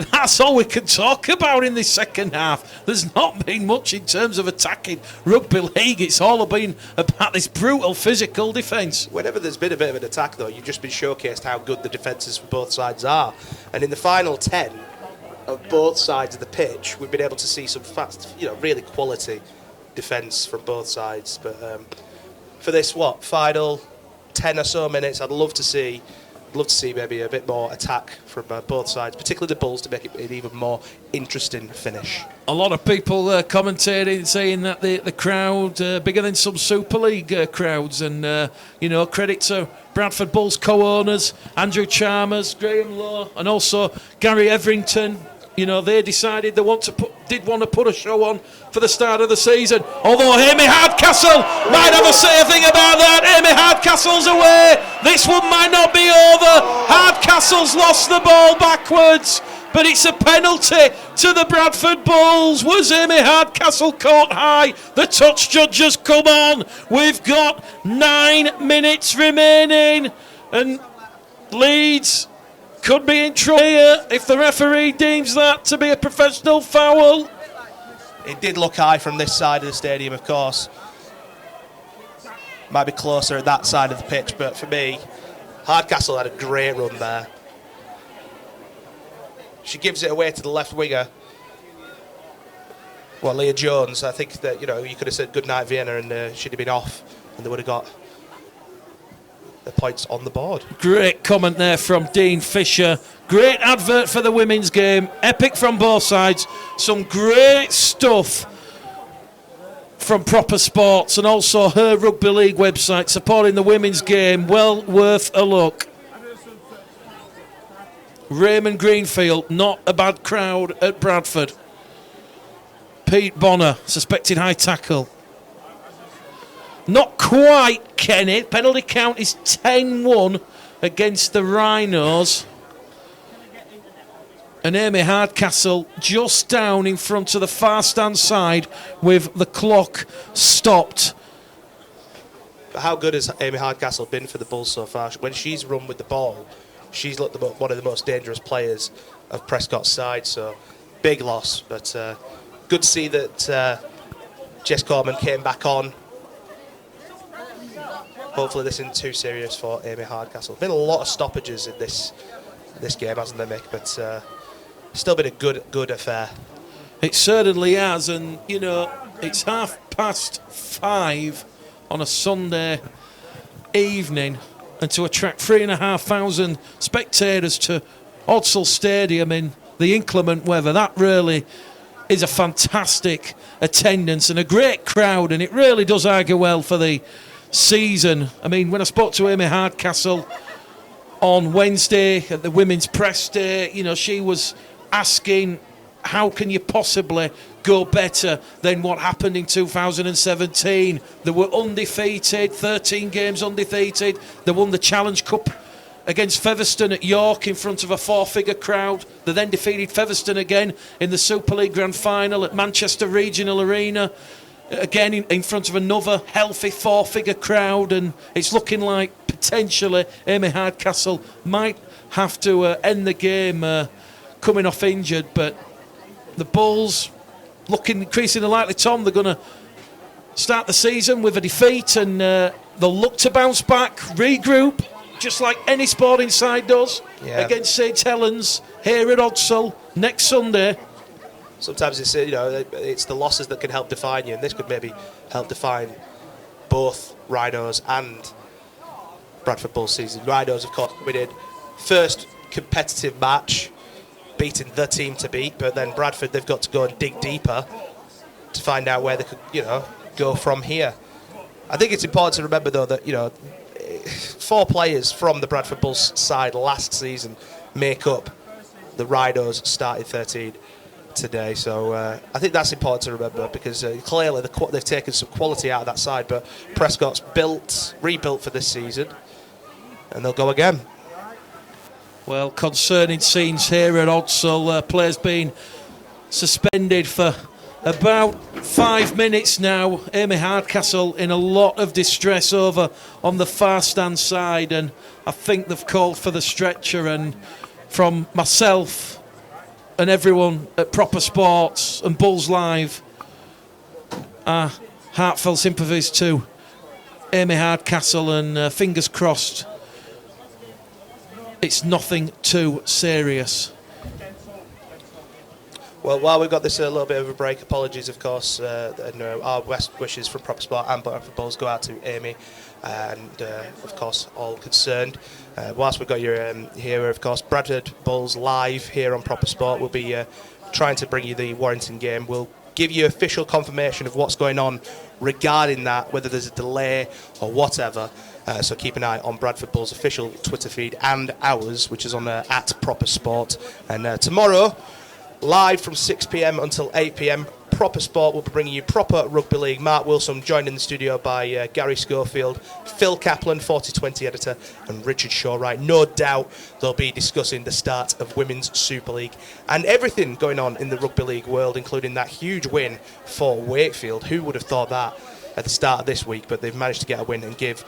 That's all we can talk about in this second half. There's not been much in terms of attacking rugby league. It's all been about this brutal physical defence. Whenever there's been a bit of an attack, though, you've just been showcased how good the defences for both sides are. And in the final 10 of both sides of the pitch, we've been able to see some fast, really quality defence from both sides. But for this, final 10 or so minutes, I'd love to see maybe a bit more attack from both sides, particularly the Bulls, to make it an even more interesting finish. A lot of people commentating, saying that the crowd bigger than some Super League crowds, and credit to Bradford Bulls co-owners Andrew Chalmers, Graham Lowe, and also Gary Everington. They decided did want to put a show on for the start of the season. Although Amy Hardcastle might have a say a thing about that. Amy Hardcastle's away. This one might not be over. Hardcastle's lost the ball backwards. but it's a penalty to the Bradford Bulls. Was Amy Hardcastle caught high? The touch judges come on. We've got 9 minutes remaining, and Leeds could be in trouble here if the referee deems that to be a professional foul. It did look high from this side of the stadium, of course. Might be closer at that side of the pitch, but for me, Hardcastle had a great run there. She gives it away to the left winger. Well, Leah Jones. I think that, you could have said good night Vienna and she'd have been off and they would have got the points on the board. Great comment there from Dean Fisher. Great advert for the women's game. Epic from both sides. Some great stuff from Proper Sports and also her Rugby League website supporting the women's game. Well worth a look. Raymond Greenfield, not a bad crowd at Bradford. Pete Bonner, suspected high tackle. Not quite, Kenny. Penalty count is 10-1 against the Rhinos. And Amy Hardcastle just down in front of the far stand side with the clock stopped. But how good has Amy Hardcastle been for the Bulls so far? When she's run with the ball, she's looked one of the most dangerous players of Prescott's side. So big loss, but good to see that Jess Corman came back on. Hopefully this isn't too serious for Amy Hardcastle. Been a lot of stoppages in this game, hasn't there, Mick? But still been a good affair. It certainly has, and it's 5:30 on a Sunday evening, and to attract 3,500 spectators to Odsal Stadium in the inclement weather, that really is a fantastic attendance and a great crowd, and it really does argue well for the season. I mean, when I spoke to Amy Hardcastle on Wednesday at the Women's Press Day, she was asking, how can you possibly go better than what happened in 2017? They were undefeated, 13 games undefeated. They won the Challenge Cup against Featherstone at York in front of a 4-figure crowd. They then defeated Featherstone again in the Super League Grand Final at Manchester Regional Arena, again in front of another healthy 4-figure crowd, and it's looking like potentially Amy Hardcastle might have to end the game coming off injured, but the Bulls looking increasingly likely, Tom, they're going to start the season with a defeat, and they'll look to bounce back, regroup, just like any sporting side does against St Helens here at Odsal next Sunday. Sometimes it's it's the losses that can help define you, and this could maybe help define both Rhinos and Bradford Bulls season. Rhinos, of course, we did first competitive match, beating the team to beat, but then Bradford, they've got to go and dig deeper to find out where they could, go from here. I think it's important to remember, though, that 4 players from the Bradford Bulls side last season make up the Rhinos starting 13 today. So I think that's important to remember, because clearly they've taken some quality out of that side, but Prescott's rebuilt for this season, and they'll go again. Well, concerning scenes here at Odsal. Players been suspended for about 5 minutes now. Amy Hardcastle in a lot of distress over on the far stand side, and I think they've called for the stretcher, and from myself and everyone at Proper Sports and Bulls Live, our heartfelt sympathies to Amy Hardcastle, and fingers crossed it's nothing too serious. Well, while we've got this a little bit of a break, apologies, of course, and our best wishes from Proper Sport and Bradford Bulls go out to Amy and, of course, all concerned. Whilst we've got you here, of course, Bradford Bulls Live here on Proper Sport. We'll be trying to bring you the Warrington game. We'll give you official confirmation of what's going on regarding that, whether there's a delay or whatever. So keep an eye on Bradford Bulls' official Twitter feed and ours, which is on at Proper Sport. And tomorrow, live from 6 p.m. until 8 p.m, Proper Sport will be bringing you proper rugby league. Mark Wilson joined in the studio by Gary Schofield, Phil Kaplan, 4020 editor, and Richard Shaw-Wright. No doubt they'll be discussing the start of Women's Super League and everything going on in the rugby league world, including that huge win for Wakefield. Who would have thought that at the start of this week? But they've managed to get a win and give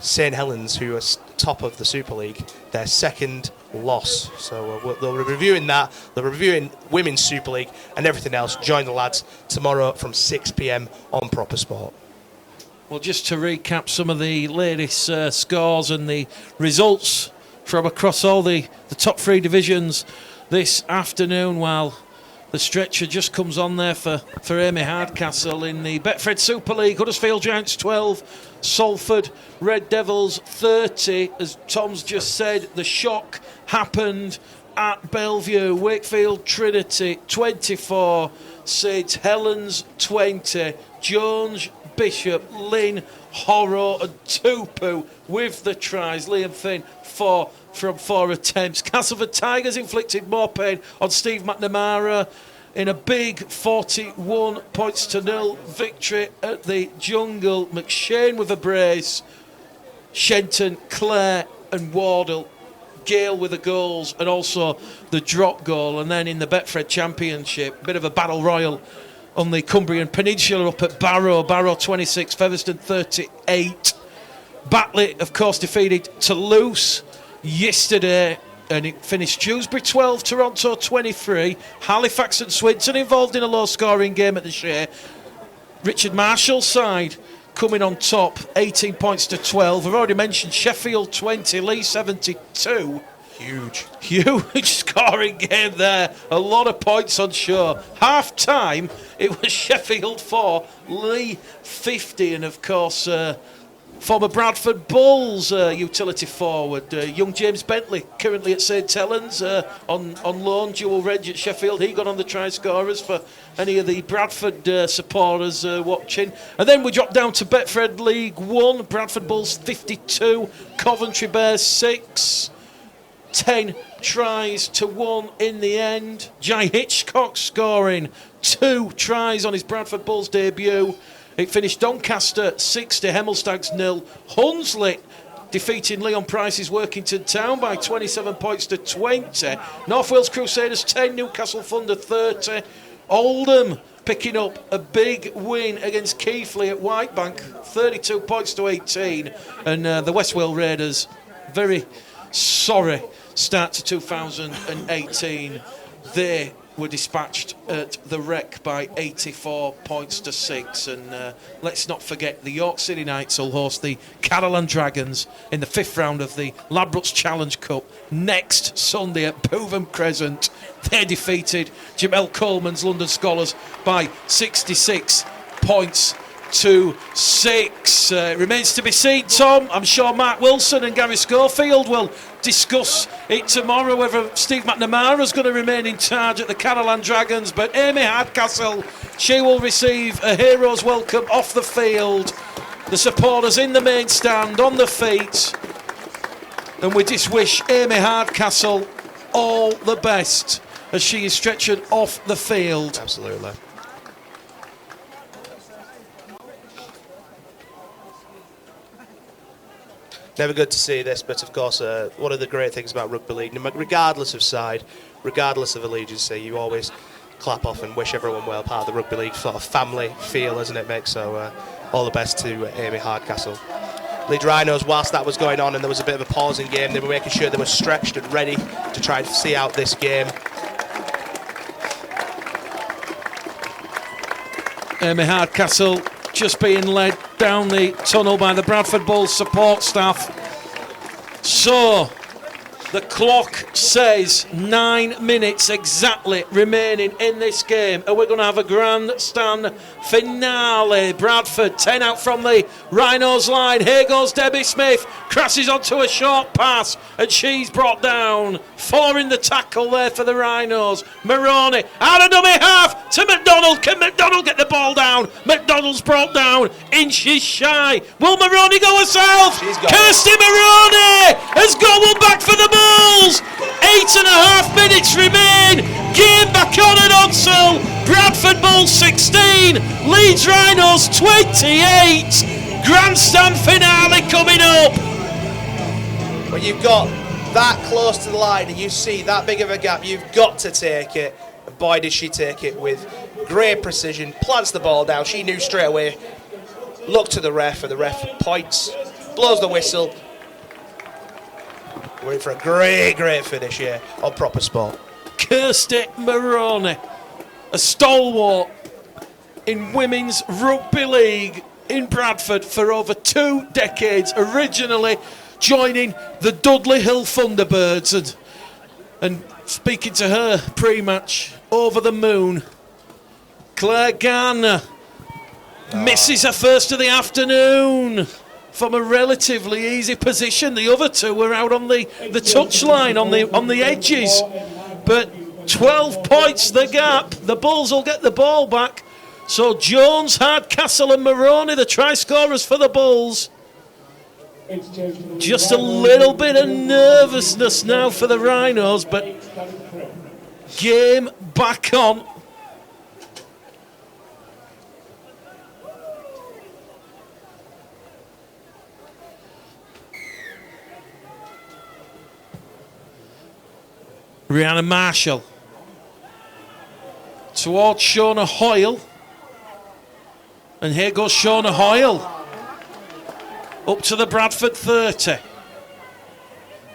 St Helens, who are top of the Super League, their second loss. So they'll be reviewing that. They're reviewing Women's Super League and everything else. Join the lads tomorrow from 6 p.m. on Proper Sport. Well, just to recap some of the latest scores and the results from across all the top three divisions this afternoon, while the stretcher just comes on there for Amy Hardcastle in the Betfred Super League. Huddersfield Giants 12, Salford Red Devils 30. As Tom's just said, the shock happened at Bellevue. Wakefield Trinity 24, St Helens 20, Jones, Bishop, Lynn, Horror and Tupu with the tries. Liam Finn 4 from 4 attempts. Castleford Tigers inflicted more pain on Steve McNamara in a big 41-0 victory at the Jungle. McShane with a brace, Shenton, Clare and Wardle, Gale with the goals and also the drop goal. And then in the Betfred Championship, a bit of a battle royal on the Cumbrian Peninsula up at Barrow. Barrow 26, Featherstone 38. Batley, of course, defeated Toulouse yesterday, and it finished Dewsbury 12, Toronto 23. Halifax and Swinton involved in a low-scoring game at the Shea. Richard Marshall's side coming on top, 18 points to 12. I've already mentioned Sheffield 20, Lee 72. Huge scoring game there. A lot of points on show. Half time, it was Sheffield 4, Lee 50, and of course, former Bradford Bulls utility forward, young James Bentley, currently at St Helens on loan, dual reg at Sheffield. He got on the try scorers for any of the Bradford supporters watching. And then we drop down to Betfred League 1. Bradford Bulls 52, Coventry Bears 6. 10 tries to 1 in the end. Jai Hitchcock scoring 2 tries on his Bradford Bulls debut. It finished Doncaster 60, Hemmelstags 0. Hunslet defeating Leon Price's Workington Town by 27 points to 20. North Wales Crusaders 10, Newcastle Thunder 30. Oldham picking up a big win against Keighley at Whitebank, 32 points to 18. And the West Wales Raiders, very sorry start to 2018. They were dispatched at the Wreck by 84 points to 6. And let's not forget the York City Knights will host the Catalan Dragons in the 5th round of the Ladbrokes Challenge Cup next Sunday at Bootham Crescent. They defeated Jamel Coleman's London Scholars by 66 points to 6. It remains to be seen, Tom. I'm sure Mark Wilson and Gary Schofield will discuss it tomorrow, whether Steve McNamara is going to remain in charge at the Catalan Dragons. But Amy Hardcastle, she will receive a hero's welcome off the field. The supporters in the main stand, on the feet. And we just wish Amy Hardcastle all the best as she is stretching off the field. Absolutely. Never good to see this, but of course, one of the great things about rugby league, regardless of side, regardless of allegiance, you always clap off and wish everyone well. Part of the rugby league sort of family feel, isn't it, Mick? So all the best to Amy Hardcastle. Leeds Rhinos, whilst that was going on and there was a bit of a pausing game, they were making sure they were stretched and ready to try and see out this game. Amy Hardcastle just being led down the tunnel by the Bradford Bulls support staff. So the clock says 9 minutes exactly remaining in this game, and we're going to have a grandstand finale. Bradford 10 out from the Rhinos line. Here goes Debbie Smith, crashes onto a short pass, and she's brought down. 4 in the tackle there for the Rhinos. Maroney out of dummy half to McDonald. Can McDonald get the ball down? McDonald's brought down, inches shy. Will Maroney go herself? Kirsty Maroney has got one back for the Bulls. 8.5 minutes remain. Game back on at Odsal. Bradford Bulls 16, Leeds Rhinos 28. Grandstand finale coming up. When you've got that close to the line and you see that big of a gap, you've got to take it. And boy, did she take it with great precision, plants the ball down. She knew straight away, looked to the ref, and the ref points, blows the whistle. We're in for a great finish here on Proper Sport. Kirsty Maroney, a stalwart in women's rugby league in Bradford for over 2 decades, originally joining the Dudley Hill Thunderbirds, and speaking to her pre-match, over the moon. Claire Garner misses her first of the afternoon from a relatively easy position. The other two were out on the touchline, on the edges. But 12 points the gap. The Bulls will get the ball back. So Jones, Hardcastle and Maroney, the try scorers for the Bulls. Just a little bit of nervousness now for the Rhinos, but game back on. Rihanna Marshall towards Shauna Hoyle, and here goes Shauna Hoyle up to the Bradford 30.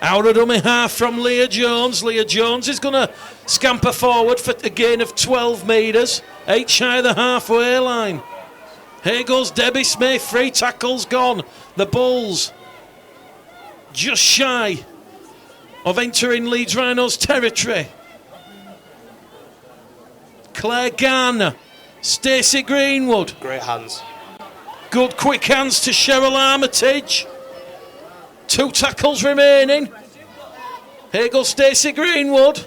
Out of dummy half from Leah Jones. Leah Jones is going to scamper forward for a gain of 12 metres, 8 shy of the halfway line. Here goes Debbie Smith, 3 tackles gone. The Bulls just shy of entering Leeds Rhinos territory. Claire Garner, Stacey Greenwood. Great hands. Good quick hands to Cheryl Armitage. 2 tackles remaining. Here goes Stacey Greenwood.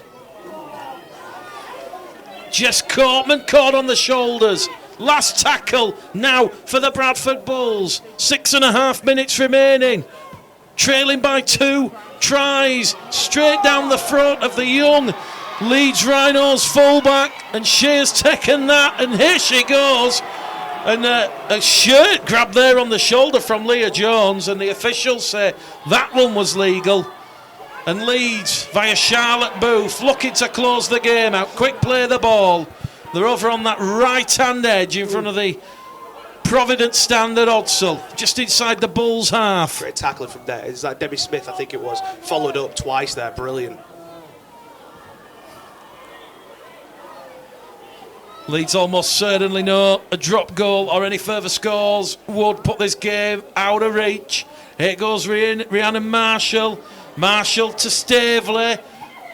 Jess Cortman caught on the shoulders. Last tackle now for the Bradford Bulls. 6.5 minutes remaining. Trailing by 2 tries. Straight down the front of the young Leeds Rhinos fullback. And she has taken that. And here she goes. And a shirt grab there on the shoulder from Leah Jones. And the officials say that one was legal. And Leeds, via Charlotte Booth, looking to close the game out. Quick play the ball. They're over on that right-hand edge in front of the Providence stand at Odsal, just inside the Bulls' half. Great tackling from there. It's like Debbie Smith, I think it was, followed up twice there. Brilliant. Leeds almost certainly know a drop goal or any further scores would put this game out of reach. Here goes Rihanna Marshall. Marshall to Staveley.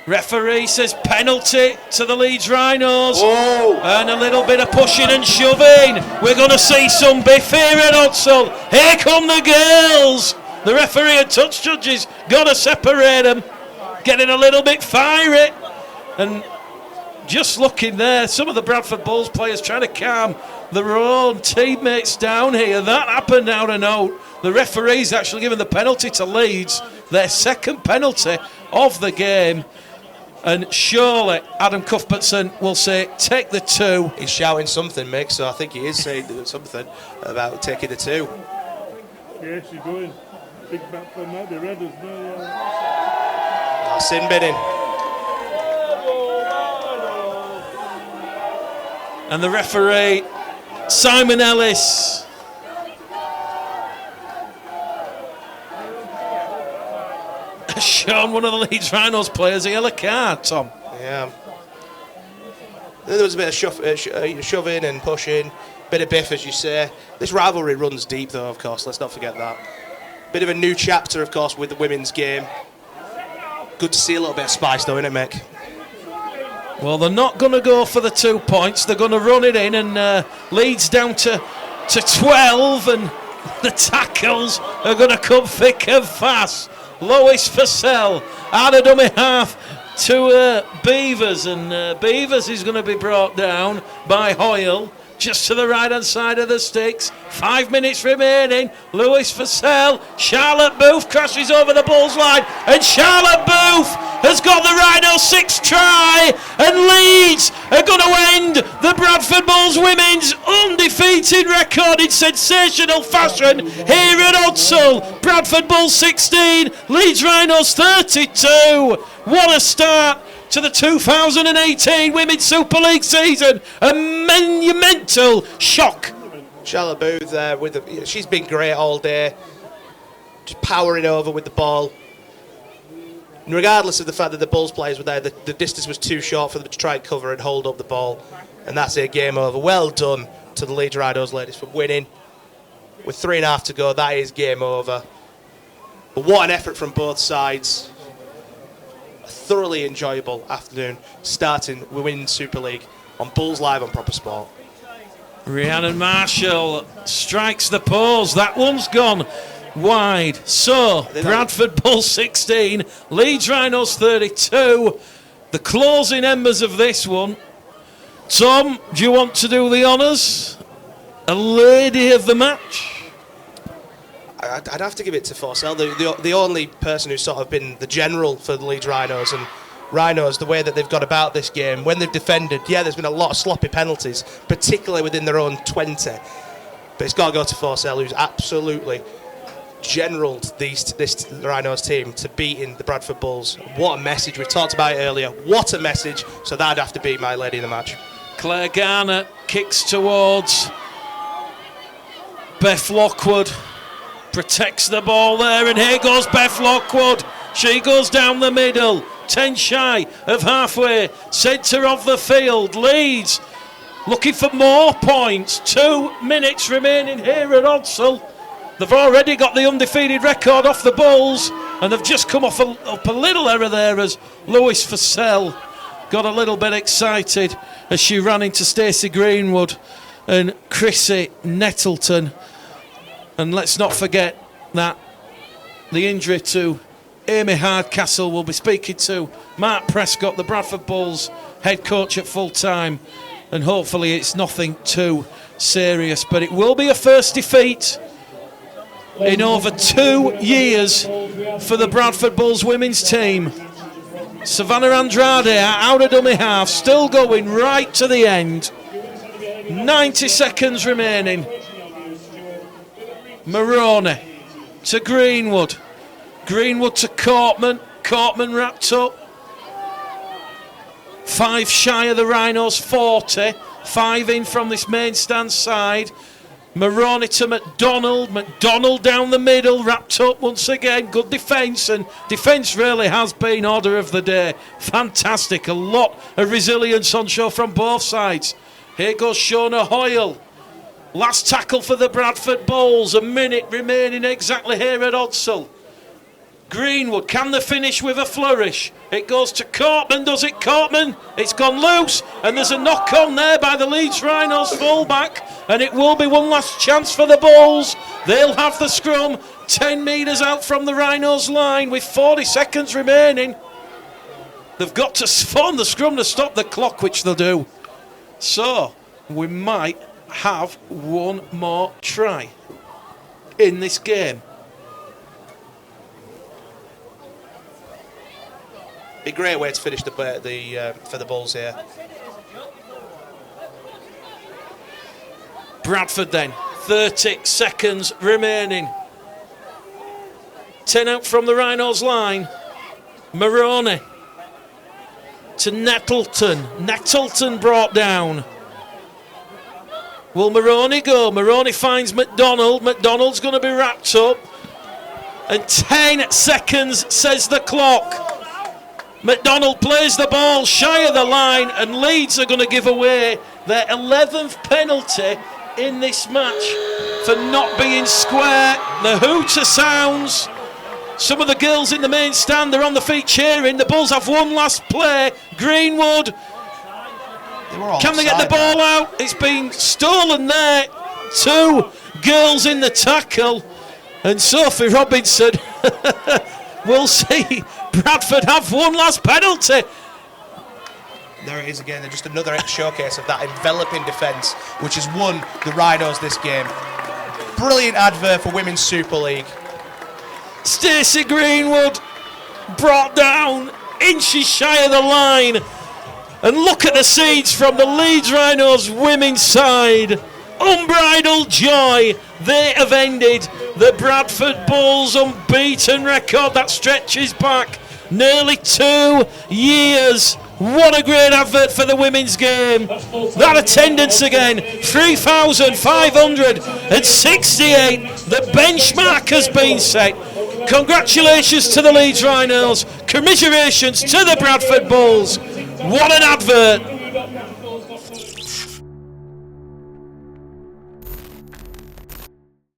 Referee says penalty to the Leeds Rhinos. Whoa. And a little bit of pushing and shoving. We're going to see some biff here at Odsal. Here come the girls. The referee and touch judges got to separate them. Getting a little bit fiery. And just looking there, some of the Bradford Bulls players trying to calm their own teammates down here. That happened out of note. The referee's actually given the penalty to Leeds, their second penalty of the game. And surely Adam Cuthbertson will say, take the 2. He's shouting something, Mick, so I think he is saying something about taking the 2. Yeah, she's going. Big back for now, the Red is Sin binning. And the referee, Simon Ellis. Shown one of the Leeds Rhinos players a yellow card, Tom. Yeah. There was a bit of shoving and pushing, bit of biff, as you say. This rivalry runs deep, though, of course. Let's not forget that. Bit of a new chapter, of course, with the women's game. Good to see a little bit of spice, though, isn't it, Mick? Well, they're not going to go for the 2 points. They're going to run it in, and Leeds down to 12, and the tackles are going to come thick and fast. Lois Fussell out of dummy half to Beavers, and Beavers is going to be brought down by Hoyle. just to the right-hand side of the sticks. 5 minutes remaining. Lewis Fussell. Charlotte Booth crashes over the Bulls line. And Charlotte Booth has got the Rhinos' 6th try. And Leeds are going to end the Bradford Bulls women's undefeated record in sensational fashion here at Odsal. Bradford Bulls 16, Leeds Rhinos 32. What a start to the 2018 Women's Super League season. A monumental shock. Charlotte Booth there she's been great all day, just powering over with the ball. And regardless of the fact that the Bulls players were there, the distance was too short for them to try and cover and hold up the ball. And that's it, game over. Well done to the Leeds Rhinos ladies for winning. With 3.5 to go, that is game over. But what an effort from both sides. Thoroughly enjoyable afternoon starting with Women's Super League on Bulls Live on Proper Sport. Rhiannon Marshall strikes the pose. That one's gone wide. So Bradford Bulls 16, Leeds Rhinos 32. The closing embers of this one. Tom, do you want to do the honours? A lady of the match. I'd have to give it to Forsell, the only person who's sort of been the general for the Leeds Rhinos. And Rhinos, the way that they've got about this game, when they've defended, there's been a lot of sloppy penalties, particularly within their own 20. But it's got to go to Forsell, who's absolutely generalled this Rhinos team to beating the Bradford Bulls. What a message. We talked about it earlier. What a message. So that'd have to be my lady of the match. Claire Garner kicks towards Beth Lockwood. Protects the ball there, and here goes Beth Lockwood. She goes down the middle, 10 shy of halfway, centre of the field. Leeds looking for more points. 2 minutes remaining here at Odsal. They've already got the undefeated record off the Bulls, and they've just come off a little error there as Lewis Fussell got a little bit excited as she ran into Stacey Greenwood and Chrissy Nettleton. And let's not forget that the injury to Amy Hardcastle will be speaking to Mark Prescott, the Bradford Bulls head coach at full time. And hopefully it's nothing too serious. But it will be a first defeat in over 2 years for the Bradford Bulls women's team. Savannah Andrade out of dummy half, still going right to the end. 90 seconds remaining. Maroney to Greenwood. Greenwood to Cortman. Cortman wrapped up. 5 shy of the Rhinos, 40. 5 in from this main stand side. Maroney to McDonald. McDonald down the middle, wrapped up once again. Good defence, and defence really has been order of the day. Fantastic. A lot of resilience on show from both sides. Here goes Shona Hoyle. Last tackle for the Bradford Bulls. A minute remaining exactly here at Odsal. Greenwood, can they finish with a flourish? It goes to Cortman, does it? Cortman, it's gone loose, and there's a knock on there by the Leeds Rhinos fullback, and it will be one last chance for the Bulls. They'll have the scrum 10 metres out from the Rhinos line with 40 seconds remaining. They've got to form the scrum to stop the clock, which they'll do. So we might have one more try in this game. Be a great way to finish for the Bulls here. Bradford then, 30 seconds remaining. 10 out from the Rhinos line. Maroney to Nettleton. Nettleton brought down. Will Maroney go? Maroney finds McDonald. McDonald's going to be wrapped up. And 10 seconds says the clock. McDonald plays the ball shy of the line, and Leeds are going to give away their 11th penalty in this match for not being square. The hooter sounds. Some of the girls in the main stand are on the feet cheering. The Bulls have one last play. Greenwood. Can they get the ball out? It's been stolen there. 2 girls in the tackle. And Sophie Robinson. We'll see. Bradford have one last penalty. There it is again, just another showcase of that enveloping defence, which has won the Rhinos this game. Brilliant advert for Women's Super League. Stacey Greenwood brought down inches shy of the line. And look at the scenes from the Leeds Rhinos women's side. Unbridled joy. They have ended the Bradford Bulls' unbeaten record that stretches back nearly 2 years. What a great advert for the women's game. That attendance again, 3,568. The benchmark has been set. Congratulations to the Leeds Rhinos. Commiserations to the Bradford Bulls. What an advert.